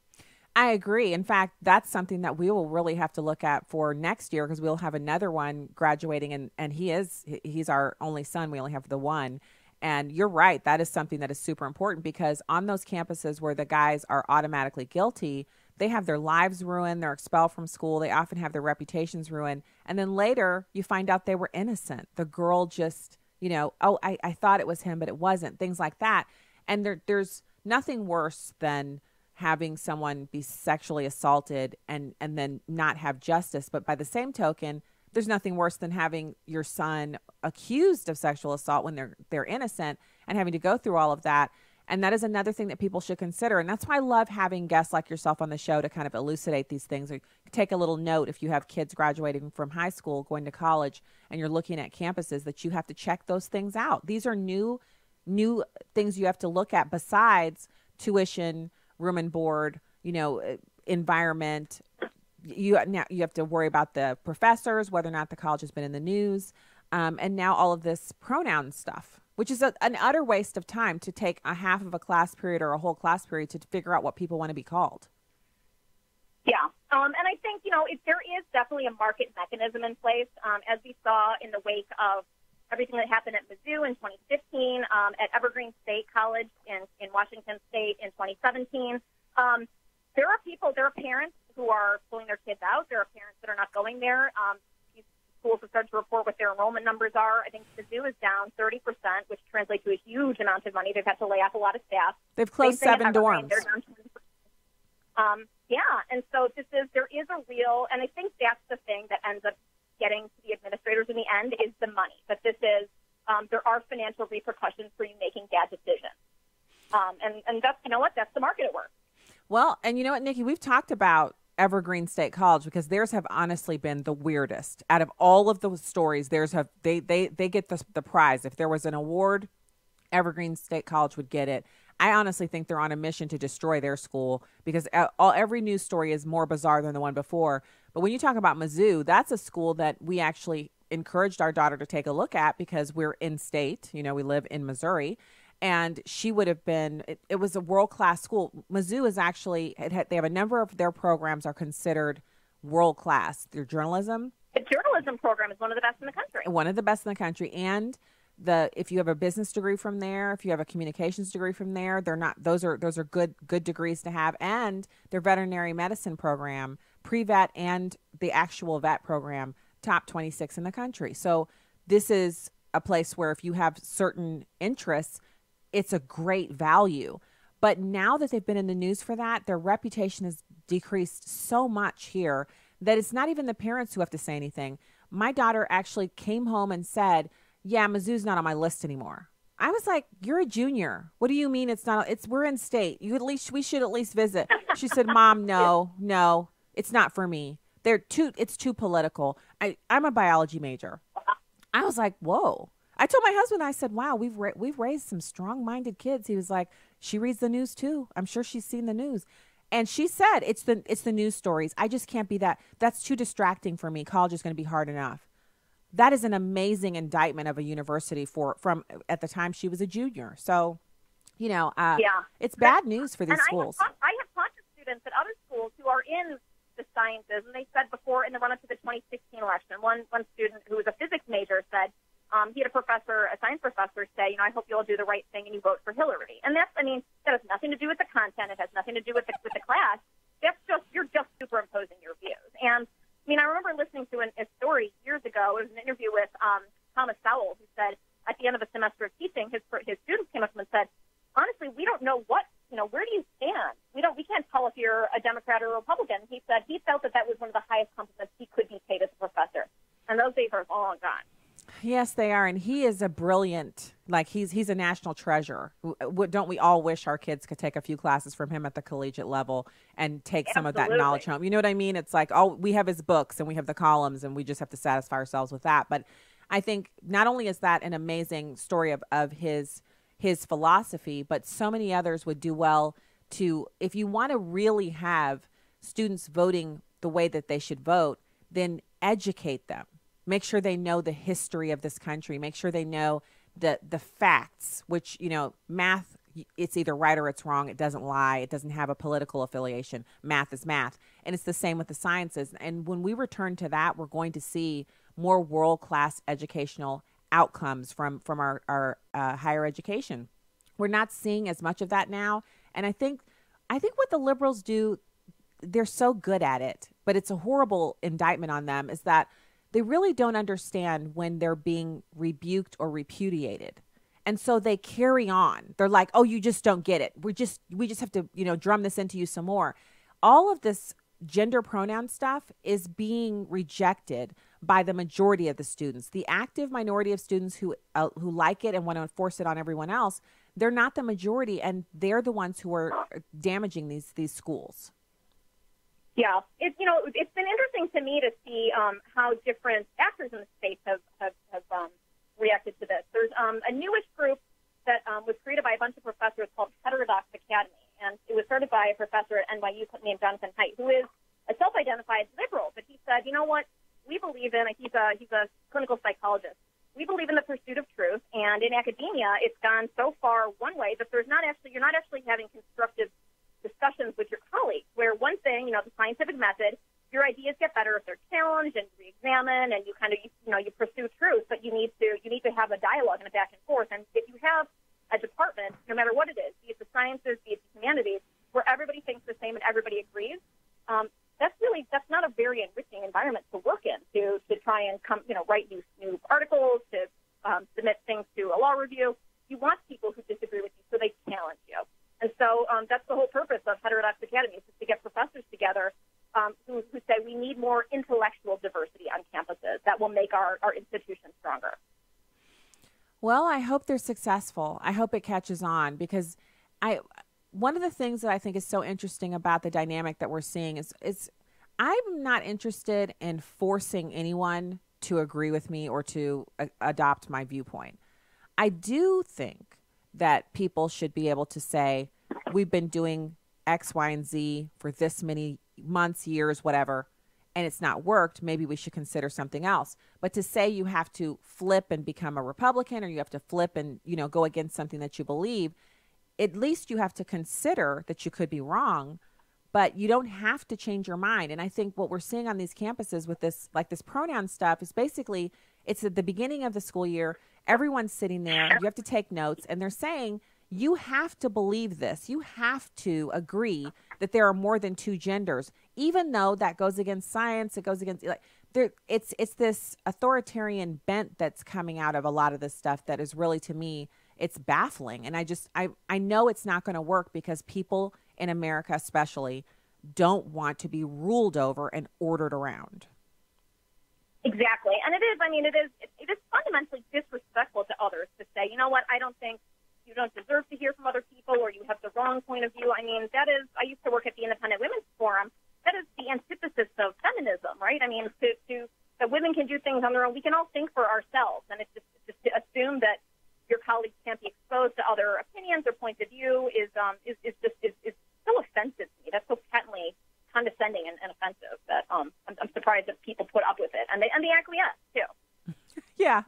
I agree. In fact, that's something that we will really have to look at for next year, because we'll have another one graduating, and he's our only son. We only have the one. And you're right. That is something that is super important, because on those campuses where the guys are automatically guilty, they have their lives ruined. They're expelled from school. They often have their reputations ruined. And then later you find out they were innocent. The girl just, I thought it was him, but it wasn't, things like that. And there's nothing worse than having someone be sexually assaulted and then not have justice. But by the same token, there's nothing worse than having your son accused of sexual assault when they're innocent and having to go through all of that. And that is another thing that people should consider. And that's why I love having guests like yourself on the show to kind of elucidate these things, or take a little note if you have kids graduating from high school, going to college, and you're looking at campuses, that you have to check those things out. These are new things you have to look at besides tuition, room and board, environment. You have to worry about the professors, whether or not the college has been in the news, and now all of this pronoun stuff, which is an utter waste of time to take a half of a class period or a whole class period to figure out what people want to be called. Yeah, and I think, there is definitely a market mechanism in place, as we saw in the wake of everything that happened at Mizzou in 2015, at Evergreen State College in Washington State in 2017. There are parents who are pulling their kids out. There are parents that are not going there. These schools have started to report what their enrollment numbers are. I think Mizzou is down 30%, which translates to a huge amount of money. They've had to lay off a lot of staff. They've closed 7 dorms. They're down 20%. And so there is a real, and I think that's the thing that ends up getting to the administrators in the end, is the money. But this is, there are financial repercussions for you making bad decisions. And that's, that's the market at work. Well, and you know what, Nikki, we've talked about Evergreen State College because theirs have honestly been the weirdest. Out of all of those stories, they get the prize. If there was an award, Evergreen State College would get it. I honestly think they're on a mission to destroy their school because every news story is more bizarre than the one before. But when you talk about Mizzou, that's a school that we actually encouraged our daughter to take a look at because we're in state. We live in Missouri. And she would have been, it was a world-class school. Mizzou is actually, they have a number of their programs are considered world-class. Their journalism, The journalism program is one of the best in the country. One of the best in the country. And if you have a business degree from there, if you have a communications degree from there, those are good degrees to have. And their veterinary medicine program, pre-vet and the actual vet program, top 26 in the country. So this is a place where if you have certain interests, it's a great value. But now that they've been in the news for that, their reputation has decreased so much here that it's not even the parents who have to say anything. My daughter actually came home and said, yeah, Mizzou's not on my list anymore. I was like, you're a junior. What do you mean it's not? We're in state. We should at least visit. She said, Mom, no, it's not for me. It's too political. I'm a biology major. I was like, whoa. I told my husband, I said, wow, we've raised some strong-minded kids. He was like, she reads the news too. I'm sure she's seen the news. And she said, it's the news stories. I just can't be that. That's too distracting for me. College is going to be hard enough. That is an amazing indictment of a university from at the time she was a junior. So, it's bad news for these schools. I have talked to students at other schools who are in the sciences, and they said before in the run-up to the 2016 election, one student who was a physics major said he had a science professor say, I hope you'll do the right thing and you vote for Hillary. And that has nothing to do with the content. It has nothing to do with the class. You're just superimposing your views. And I remember listening to a story years ago. It was an interview with Thomas Sowell, who said at the end of a semester of teaching, his students came up to him and said, honestly, we don't know where do you stand? We can't tell if you're a Democrat or a Republican. He said he felt that was one of the highest compliments he could be paid as a professor. And those days are long gone. Yes, they are. And he is a brilliant, he's a national treasure. Don't we all wish our kids could take a few classes from him at the collegiate level and take some of that knowledge home? You know what I mean? It's like, we have his books and we have the columns and we just have to satisfy ourselves with that. But I think not only is that an amazing story of his philosophy, but so many others would do well to, if you want to really have students voting the way that they should vote, then educate them. Make sure they know the history of this country. Make sure they know the facts, which, math, it's either right or it's wrong. It doesn't lie. It doesn't have a political affiliation. Math is math. And it's the same with the sciences. And when we return to that, we're going to see more world-class educational outcomes from our higher education. We're not seeing as much of that now. And I think what the liberals do, they're so good at it, but it's a horrible indictment on them, is that they really don't understand when they're being rebuked or repudiated. And so they carry on. They're like, oh, you just don't get it. We just have to, drum this into you some more. All of this gender pronoun stuff is being rejected by the majority of the students. The active minority of students who like it and want to enforce it on everyone else, they're not the majority, and they're the ones who are damaging these schools. Yeah, it's been interesting to me to see how different actors in the states have reacted to this. There's a newish group that was created by a bunch of professors called Heterodox Academy, and it was started by a professor at NYU named Jonathan Haidt, who is a self-identified liberal. But he said, you know what, we believe in. He's a clinical psychologist. We believe in the pursuit of truth, and in academia, it's gone so far one way that you're not actually having constructive discussions with your colleagues, where one thing, the scientific method, your ideas get better if they're challenged and re-examined, and you you pursue truth, but you need to have a dialogue and a back and forth. And if you have a department, no matter what it is, be it the sciences, be it the humanities, where everybody thinks the same and everybody agrees, that's not a very enriching environment to work in, to try and write new articles, to submit things to a law review. You want people who disagree with you so they challenge you. And so that's the whole purpose of Heterodox Academy, is to get professors together who say we need more intellectual diversity on campuses that will make our institutions stronger. Well, I hope they're successful. I hope it catches on, because one of the things that I think is so interesting about the dynamic that we're seeing is I'm not interested in forcing anyone to agree with me or to adopt my viewpoint. I do think that people should be able to say, we've been doing X, Y, and Z for this many months, years, whatever, and it's not worked. Maybe we should consider something else. But to say you have to flip and become a Republican, or you have to flip and, go against something that you believe, at least you have to consider that you could be wrong. but you don't have to change your mind. And I think what we're seeing on these campuses with this, like this pronoun stuff, is basically it's at the beginning of the school year. Everyone's sitting there. You have to take notes. And they're saying, you have to believe this. You have to agree that there are more than two genders, even though that goes against science. It goes against, like, it's this authoritarian bent that's coming out of a lot of this stuff that is really, to me, it's baffling. And I know it's not going to work because people in America especially don't want to be ruled over and ordered around. Exactly. And it is fundamentally disrespectful to others to say, you know what, I don't think you don't deserve to hear from other people, or you have the wrong point of view. I mean, I used to work at the Independent Women's Forum. That is the antithesis of feminism, right? I mean, that women can do things on their own. We can all think for ourselves. And it's just to assume that your colleagues can't be exposed to other opinions or points of view is so offensive to me. That's so patently condescending and offensive that I'm surprised that people put up with it, and they acquiesce too. Yeah,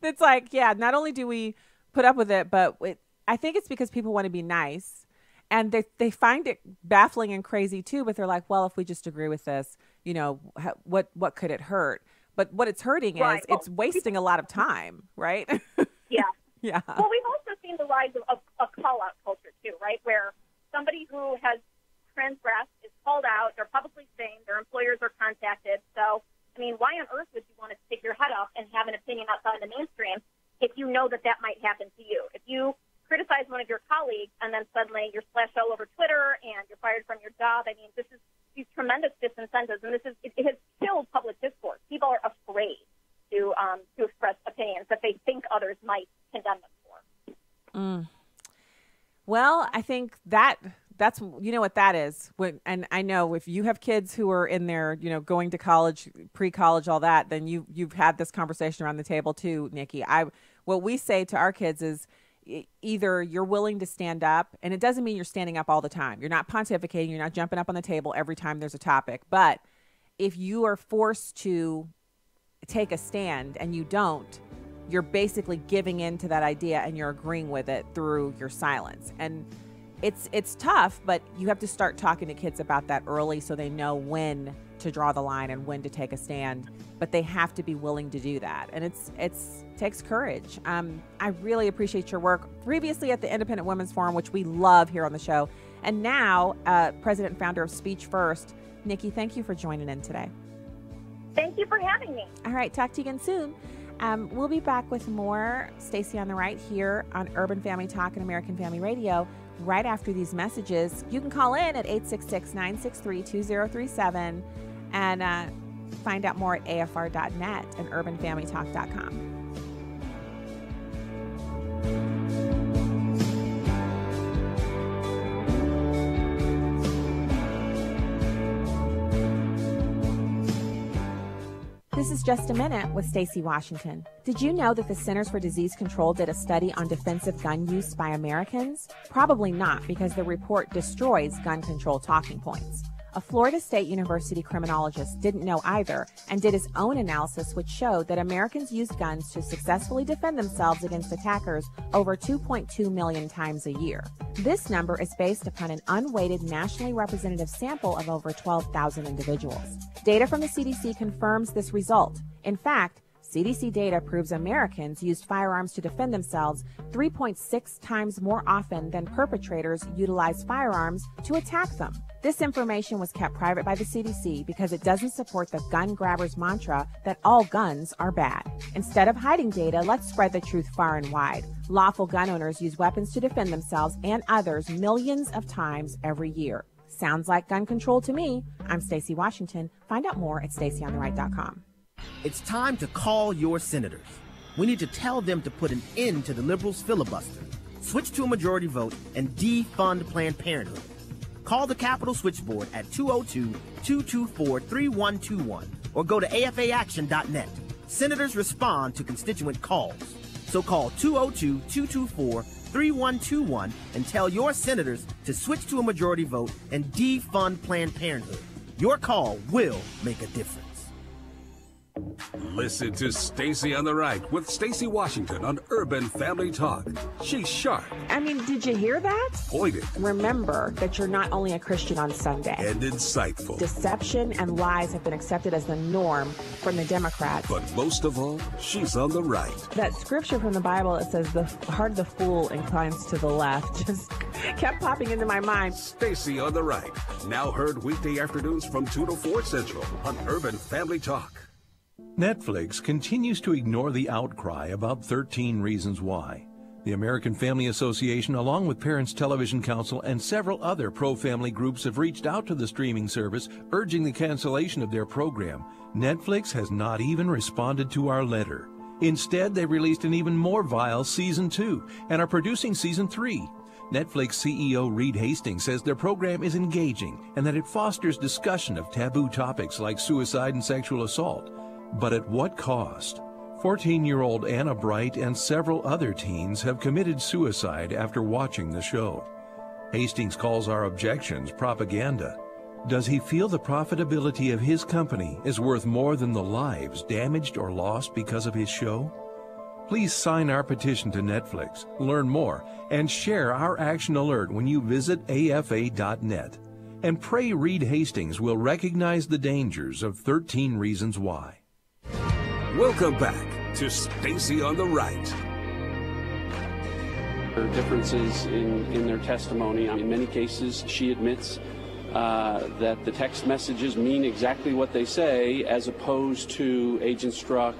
it's like, yeah, not only do we put up with it, but I think it's because people want to be nice, and they find it baffling and crazy too. But they're like, well, if we just agree with this, you know, what could it hurt? But what it's hurting is it's wasting a lot of time, right? Yeah. Yeah. Well, we've also seen the rise of a call-out culture too, right? Where somebody who has transgressed is called out, they're publicly shamed, their employers are contacted. So, I mean, why on earth would you want to stick your head up and have an opinion outside the mainstream if you know that might happen to you? If you criticize one of your colleagues and then suddenly you're splashed all over Twitter and you're fired from your job, I mean, this is these tremendous disincentives, and it has killed public discourse. People are afraid to express opinions that they think others might condemn them for. Well, I think that's, you know what that is. And I know if you have kids who are in there, you know, going to college, pre-college, all that, then you've had this conversation around the table too, Nikki. What we say to our kids is either you're willing to stand up, and it doesn't mean you're standing up all the time. You're not pontificating. You're not jumping up on the table every time there's a topic. But if you are forced to take a stand and you don't, you're basically giving in to that idea and you're agreeing with it through your silence. And it's tough, but you have to start talking to kids about that early so they know when to draw the line and when to take a stand. But they have to be willing to do that. And it takes courage. I really appreciate your work previously at the Independent Women's Forum, which we love here on the show. And now, president and founder of Speech First. Nikki, thank you for joining in today. Thank you for having me. All right. Talk to you again soon. We'll be back with more Stacey on the Right here on Urban Family Talk and American Family Radio right after these messages. You can call in at 866-963-2037 and find out more at afr.net and urbanfamilytalk.com. This is Just a Minute with Stacey Washington. Did you know that the Centers for Disease Control did a study on defensive gun use by Americans? Probably not, because the report destroys gun control talking points. A Florida State University criminologist didn't know either and did his own analysis, which showed that Americans used guns to successfully defend themselves against attackers over 2.2 million times a year. This number is based upon an unweighted nationally representative sample of over 12,000 individuals. Data from the CDC confirms this result. In fact, CDC data proves Americans used firearms to defend themselves 3.6 times more often than perpetrators utilized firearms to attack them. This information was kept private by the CDC because it doesn't support the gun grabbers' mantra that all guns are bad. Instead of hiding data, let's spread the truth far and wide. Lawful gun owners use weapons to defend themselves and others millions of times every year. Sounds like gun control to me. I'm Stacey Washington. Find out more at StaceyOnTheRight.com. It's time to call your senators. We need to tell them to put an end to the liberals' filibuster, switch to a majority vote, and defund Planned Parenthood. Call the Capitol Switchboard at 202-224-3121 or go to afaaction.net. Senators respond to constituent calls. So call 202-224-3121 and tell your senators to switch to a majority vote and defund Planned Parenthood. Your call will make a difference. Listen to Stacy on the Right with Stacy Washington on Urban Family Talk. She's sharp. I mean, did you hear that? Pointed. Remember that you're not only a Christian on Sunday. And insightful. Deception and lies have been accepted as the norm from the Democrats. But most of all, she's on the right. That scripture from the Bible that says the heart of the fool inclines to the left just kept popping into my mind. Stacy on the Right. Now heard weekday afternoons from 2 to 4 Central on Urban Family Talk. Netflix continues to ignore the outcry about 13 Reasons Why. The American Family Association, along with Parents Television Council and several other pro-family groups, have reached out to the streaming service urging the cancellation of their program. Netflix has not even responded to our letter. Instead, they released an even more vile Season 2 and are producing Season 3. Netflix CEO Reed Hastings says their program is engaging and that it fosters discussion of taboo topics like suicide and sexual assault. But at what cost? 14-year-old Anna Bright and several other teens have committed suicide after watching the show. Hastings calls our objections propaganda. Does he feel the profitability of his company is worth more than the lives damaged or lost because of his show? Please sign our petition to Netflix, learn more, and share our action alert when you visit afa.net. And pray Reed Hastings will recognize the dangers of 13 Reasons Why. Welcome back to Stacy on the Right. There are differences in their testimony. In many cases, she admits that the text messages mean exactly what they say, as opposed to Agent Strzok,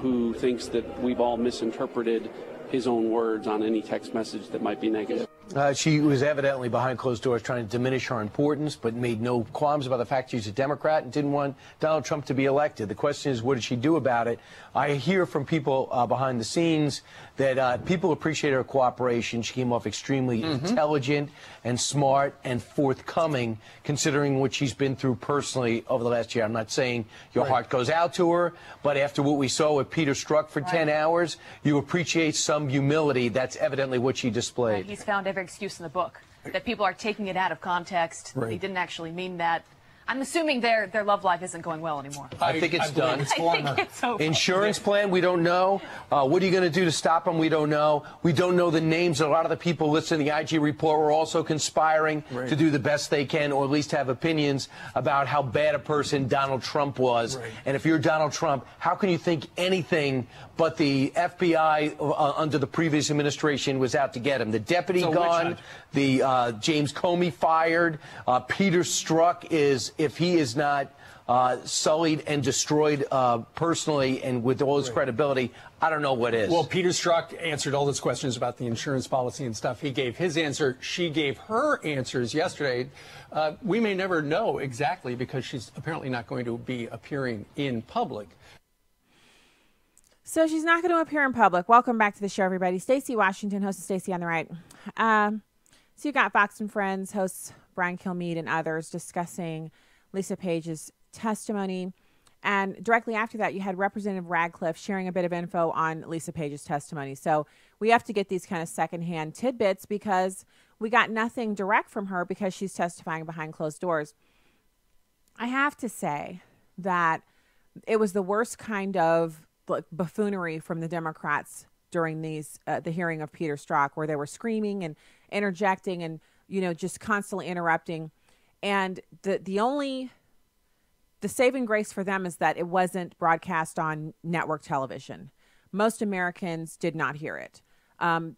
who thinks that we've all misinterpreted his own words on any text message that might be negative. She was evidently behind closed doors trying to diminish her importance, but made no qualms about the fact she's a Democrat and didn't want Donald Trump to be elected. The question is, what did she do about it? I hear from people behind the scenes that people appreciate her cooperation. She came off extremely intelligent and smart and forthcoming, considering what she's been through personally over the last year. I'm not saying your heart goes out to her, but after what we saw with Peter Strzok for 10 hours, you appreciate some humility. That's evidently what she displayed. He's found every excuse in the book that people are taking it out of context. He didn't actually mean that. I'm assuming their love life isn't going well anymore. I think it's done. I think it's over. Insurance plan, we don't know. What are you going to do to stop them? We don't know. We don't know the names. A lot of the people listed in the IG report were also conspiring to do the best they can, or at least have opinions about how bad a person Donald Trump was. And if you're Donald Trump, how can you think anything but the FBI under the previous administration was out to get him? The deputy gone, the James Comey fired, Peter Strzok is, if he is not sullied and destroyed personally and with all his credibility, I don't know what is. Well, Peter Strzok answered all those questions about the insurance policy and stuff. He gave his answer. She gave her answers yesterday. We may never know exactly because she's apparently not going to be appearing in public. So she's not going to appear in public. Welcome back to the show, everybody. Stacy Washington, host of Stacy on the Right. So you got Fox and Friends hosts Brian Kilmeade and others discussing Lisa Page's testimony. And directly after that, you had Representative Radcliffe sharing a bit of info on Lisa Page's testimony. So we have to get these kind of secondhand tidbits because we got nothing direct from her because she's testifying behind closed doors. I have to say that it was the worst kind of buffoonery from the Democrats during these the hearing of Peter Strzok, where they were screaming and interjecting and just constantly interrupting. And the saving grace for them is that it wasn't broadcast on network television. Most Americans did not hear it.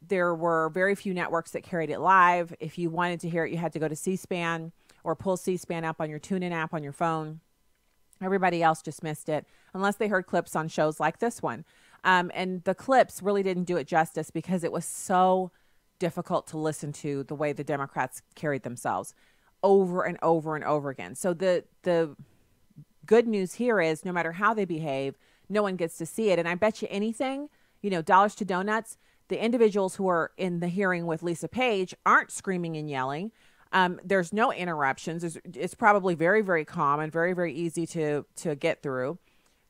There were very few networks that carried it live. If you wanted to hear it, you had to go to C-SPAN or pull C-SPAN up on your TuneIn app on your phone. Everybody else just missed it, unless they heard clips on shows like this one. And the clips really didn't do it justice because it was so difficult to listen to the way the Democrats carried themselves over and over and over again. So the good news here is no matter how they behave, no one gets to see it. And I bet you anything, dollars to donuts, the individuals who are in the hearing with Lisa Page aren't screaming and yelling. There's no interruptions. It's probably very, very calm and very, very easy to get through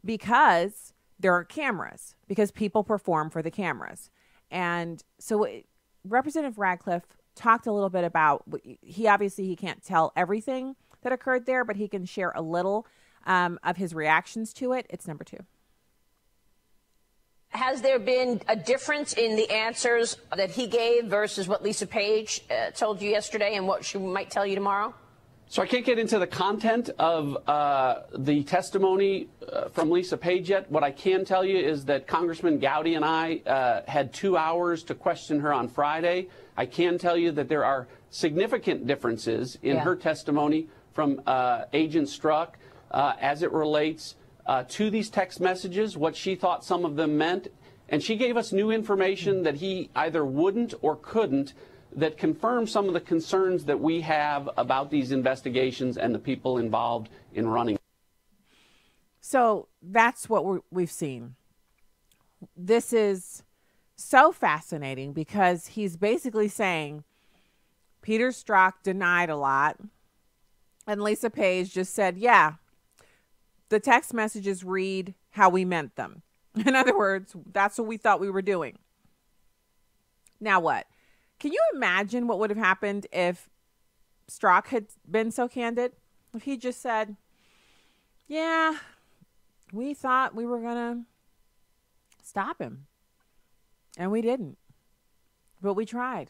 because there aren't cameras, because people perform for the cameras. And so Representative Radcliffe talked a little bit about, he can't tell everything that occurred there, but he can share a little. of his reactions to it, it's number 2. Has there been a difference in the answers that he gave versus what Lisa Page told you yesterday and what she might tell you tomorrow? So I can't get into the content of the testimony from Lisa Page yet. What I can tell you is that Congressman Gowdy and I had 2 hours to question her on Friday. I can tell you that there are significant differences in her testimony from Agent Strzok as it relates to these text messages, what she thought some of them meant. And she gave us new information that he either wouldn't or couldn't, that confirms some of the concerns that we have about these investigations and the people involved in running. So that's what we've seen. This is so fascinating because he's basically saying Peter Strzok denied a lot, and Lisa Page just said, yeah, the text messages read how we meant them. In other words, that's what we thought we were doing. Now what? Can you imagine what would have happened if Strzok had been so candid? If he just said, yeah, we thought we were going to stop him. And we didn't. But we tried.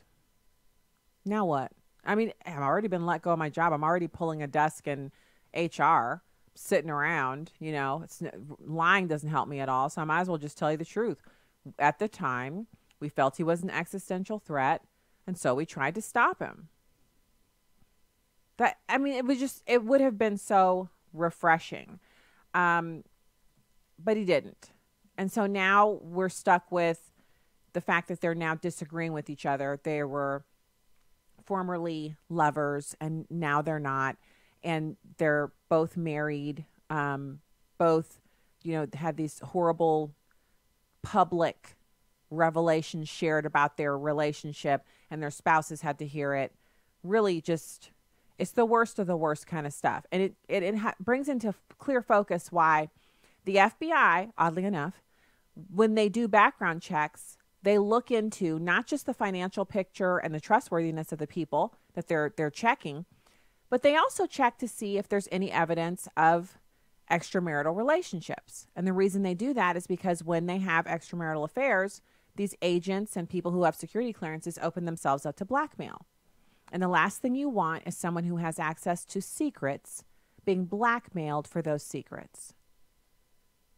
Now what? I mean, I've already been let go of my job. I'm already pulling a desk in HR, sitting around. You know, lying doesn't help me at all. So I might as well just tell you the truth. At the time, we felt he was an existential threat. And so we tried to stop him. It would have been so refreshing. But he didn't. And so now we're stuck with the fact that they're now disagreeing with each other. They were formerly lovers and now they're not. And they're both married. Both, had these horrible public revelations shared about their relationship, and their spouses had to hear it. Really just, it's the worst of the worst kind of stuff. And it brings into clear focus why the FBI, oddly enough, when they do background checks, they look into not just the financial picture and the trustworthiness of the people that they're checking, but they also check to see if there's any evidence of extramarital relationships. And the reason they do that is because when they have extramarital affairs, these agents and people who have security clearances open themselves up to blackmail. And the last thing you want is someone who has access to secrets being blackmailed for those secrets.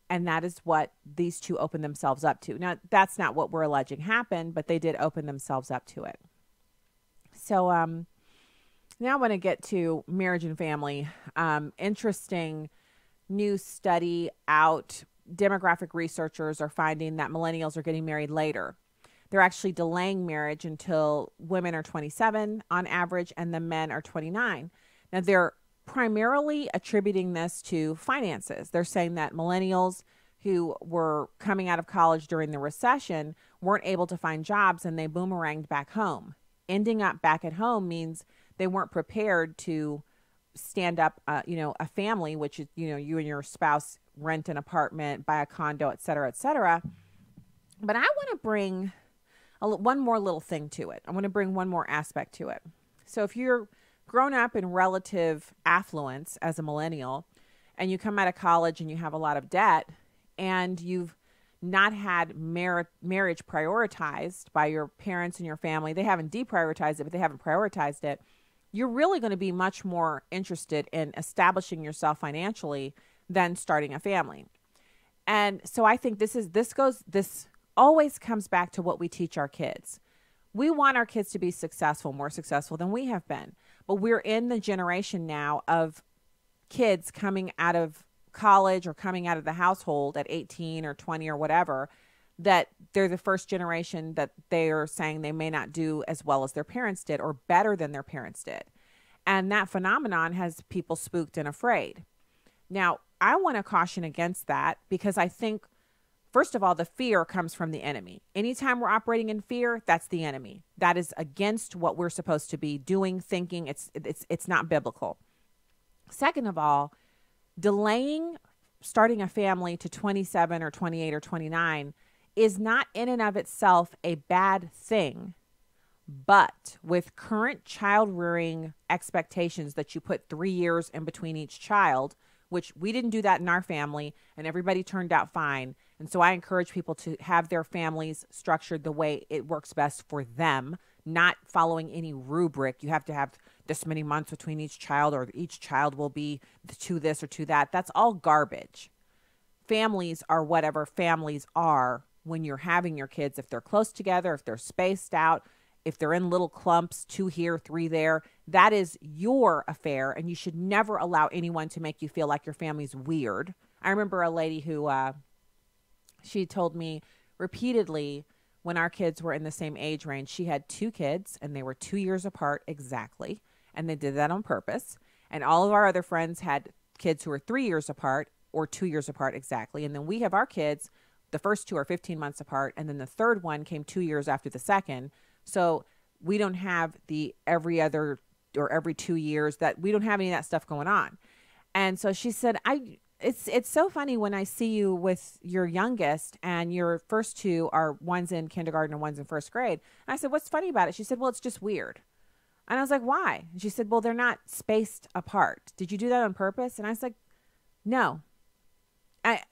And that is what these two opened themselves up to. Now, that's not what we're alleging happened, but they did open themselves up to it. So now I want to get to marriage and family. Interesting new study out. Demographic researchers are finding that millennials are getting married later. They're actually delaying marriage until women are 27 on average and the men are 29. Now, they're primarily attributing this to finances. They're saying that millennials who were coming out of college during the recession weren't able to find jobs and they boomeranged back home. Ending up back at home means they weren't prepared to stand up, a family, which is, you and your spouse rent an apartment, buy a condo, et cetera, et cetera. But I want to bring one more little thing to it. I want to bring one more aspect to it. So if you're grown up in relative affluence as a millennial and you come out of college and you have a lot of debt and you've not had marriage prioritized by your parents and your family, they haven't deprioritized it, but they haven't prioritized it, you're really going to be much more interested in establishing yourself financially than starting a family. And so I think this always comes back to what we teach our kids. We want our kids to be successful, more successful than we have been. But we're in the generation now of kids coming out of college or coming out of the household at 18 or 20 or whatever, that they're the first generation that they are saying they may not do as well as their parents did or better than their parents did. And that phenomenon has people spooked and afraid. Now, I want to caution against that because I think, first of all, the fear comes from the enemy. Anytime we're operating in fear, that's the enemy. That is against what we're supposed to be doing, thinking. It's not biblical. Second of all, delaying starting a family to 27 or 28 or 29 is not in and of itself a bad thing. But with current child rearing expectations that you put 3 years in between each child, which we didn't do that in our family, and everybody turned out fine. And so I encourage people to have their families structured the way it works best for them, not following any rubric. You have to have this many months between each child, or each child will be to this or to that. That's all garbage. Families are whatever families are when you're having your kids. If they're close together, if they're spaced out, if they're in little clumps, 2 here, 3 there, that is your affair, and you should never allow anyone to make you feel like your family's weird. I remember a lady who, she told me repeatedly when our kids were in the same age range, she had 2 kids, and they were 2 years apart exactly, and they did that on purpose. And all of our other friends had kids who were 3 years apart or 2 years apart exactly. And then we have our kids, the first 2 are 15 months apart, and then the third one came 2 years after the second. So we don't have the every other or every 2 years, that we don't have any of that stuff going on. And so she said, it's so funny when I see you with your youngest and your first 2 are, one's in kindergarten and one's in first grade. And I said, what's funny about it? She said, well, it's just weird. And I was like, why? And she said, well, they're not spaced apart. Did you do that on purpose? And I was like, no.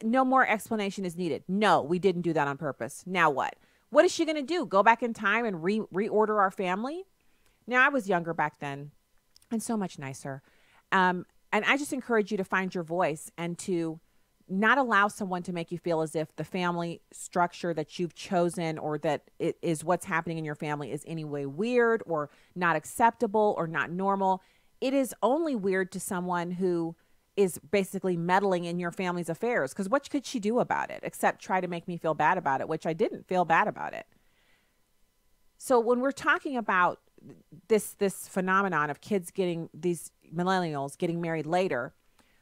No more explanation is needed. No, we didn't do that on purpose. Now what? What is she going to do? Go back in time and reorder our family? Now, I was younger back then and so much nicer. And I just encourage you to find your voice and to not allow someone to make you feel as if the family structure that you've chosen, or that it is what's happening in your family, is any way weird or not acceptable or not normal. It is only weird to someone who is basically meddling in your family's affairs, because what could she do about it except try to make me feel bad about it, which I didn't feel bad about it. So when we're talking about this phenomenon of kids getting, these millennials getting married later,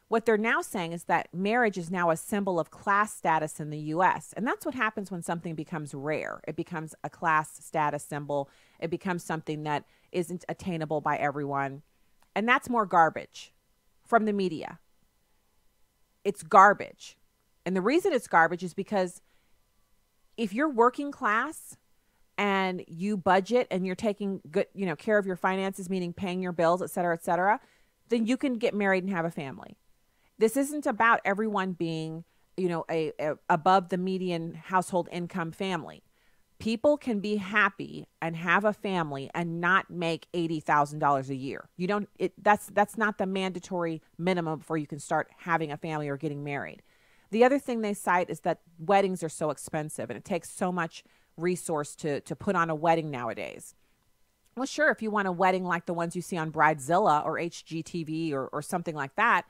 what they're now saying is that marriage is now a symbol of class status in the U.S. And that's what happens when something becomes rare. It becomes a class status symbol. It becomes something that isn't attainable by everyone. And that's more garbage from the media. It's garbage. And the reason it's garbage is because if you're working class and you budget and you're taking good, care of your finances, meaning paying your bills, et cetera, then you can get married and have a family. This isn't about everyone being, a above the median household income family. People can be happy and have a family and not make $80,000 a year. That's not the mandatory minimum before you can start having a family or getting married. The other thing they cite is that weddings are so expensive and it takes so much resource to put on a wedding nowadays. Well, sure, if you want a wedding like the ones you see on Bridezilla or HGTV or something like that,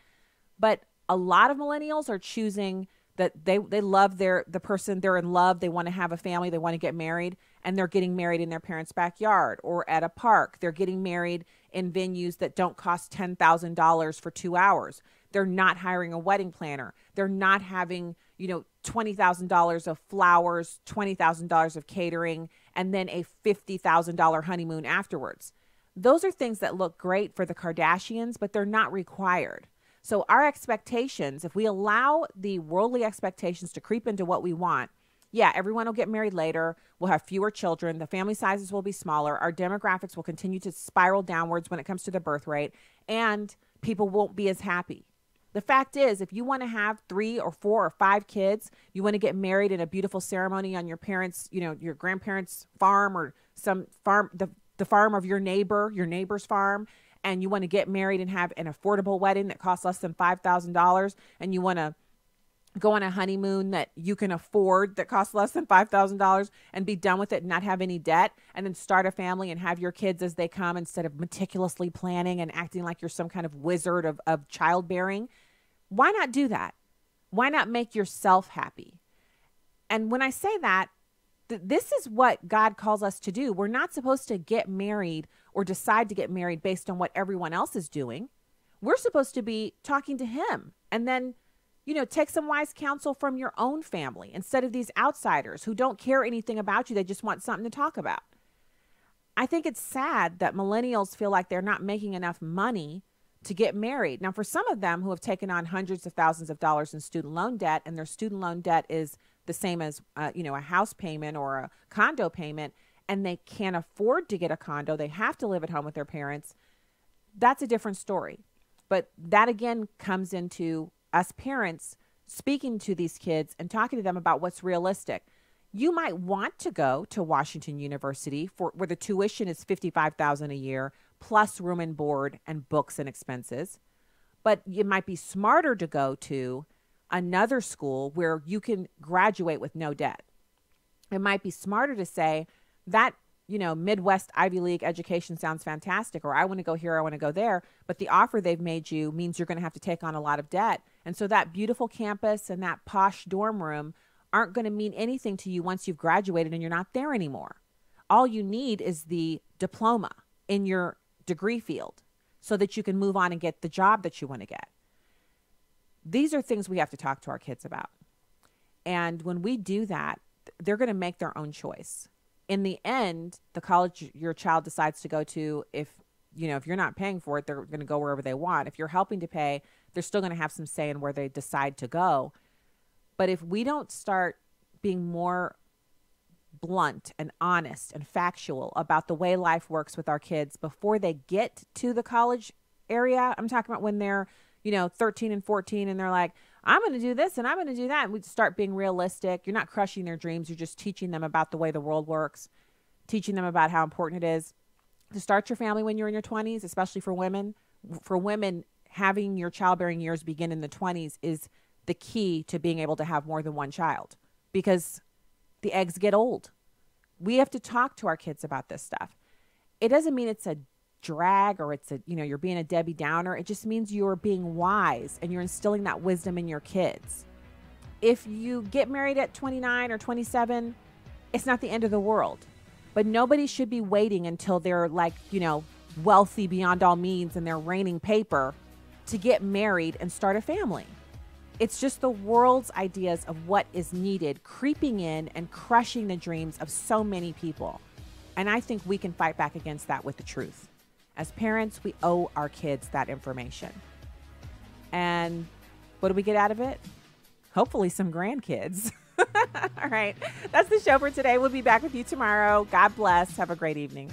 but a lot of millennials are choosing that they love the person they're in love. They want to have a family. They want to get married, and they're getting married in their parents' backyard or at a park. They're getting married in venues that don't cost $10,000 for 2 hours. They're not hiring a wedding planner. They're not having, $20,000 of flowers, $20,000 of catering, and then a $50,000 honeymoon afterwards. Those are things that look great for the Kardashians, but they're not required. So our expectations, if we allow the worldly expectations to creep into what we want, yeah, everyone will get married later. We'll have fewer children. The family sizes will be smaller. Our demographics will continue to spiral downwards when it comes to the birth rate, and people won't be as happy. The fact is, if you want to have 3 or 4 or 5 kids, you want to get married in a beautiful ceremony on your parents', your grandparents' farm or some farm, the farm of your neighbor's farm, and you want to get married and have an affordable wedding that costs less than $5,000, and you want to go on a honeymoon that you can afford that costs less than $5,000 and be done with it and not have any debt, and then start a family and have your kids as they come instead of meticulously planning and acting like you're some kind of wizard of childbearing. Why not do that? Why not make yourself happy? And when I say that, this is what God calls us to do. We're not supposed to get married or decide to get married based on what everyone else is doing. We're supposed to be talking to Him and then, take some wise counsel from your own family instead of these outsiders who don't care anything about you. They just want something to talk about. I think it's sad that millennials feel like they're not making enough money to get married. Now, for some of them who have taken on hundreds of thousands of dollars in student loan debt, and their student loan debt is the same as, a house payment or a condo payment, and they can't afford to get a condo, they have to live at home with their parents, that's a different story. But that, again, comes into us parents speaking to these kids and talking to them about what's realistic. You might want to go to Washington University where the tuition is $55,000 a year plus room and board and books and expenses. But it might be smarter to go to another school where you can graduate with no debt. It might be smarter to say that, Midwest Ivy League education sounds fantastic, or I want to go here, I want to go there, but the offer they've made you means you're going to have to take on a lot of debt. And so that beautiful campus and that posh dorm room aren't going to mean anything to you once you've graduated and you're not there anymore. All you need is the diploma in your degree field so that you can move on and get the job that you want to get. These are things we have to talk to our kids about. And when we do that, they're going to make their own choice. In the end, the college your child decides to go to, if you're not paying for it, they're going to go wherever they want. If you're helping to pay, they're still going to have some say in where they decide to go. But if we don't start being more blunt and honest and factual about the way life works with our kids before they get to the college area, I'm talking about when they're, 13 and 14 and they're like, I'm going to do this and I'm going to do that. And we start being realistic. You're not crushing their dreams. You're just teaching them about the way the world works, teaching them about how important it is to start your family when you're in your 20s, especially for women. For women, having your childbearing years begin in the 20s is the key to being able to have more than one child, because the eggs get old. We have to talk to our kids about this stuff. It doesn't mean it's a drag or it's you're being a Debbie Downer. It just means you're being wise and you're instilling that wisdom in your kids. If you get married at 29 or 27, it's not the end of the world, but nobody should be waiting until they're wealthy beyond all means and they're raining paper to get married and start a family. It's just the world's ideas of what is needed creeping in and crushing the dreams of so many people. And I think we can fight back against that with the truth. As parents, we owe our kids that information. And what do we get out of it? Hopefully some grandkids. All right. That's the show for today. We'll be back with you tomorrow. God bless. Have a great evening.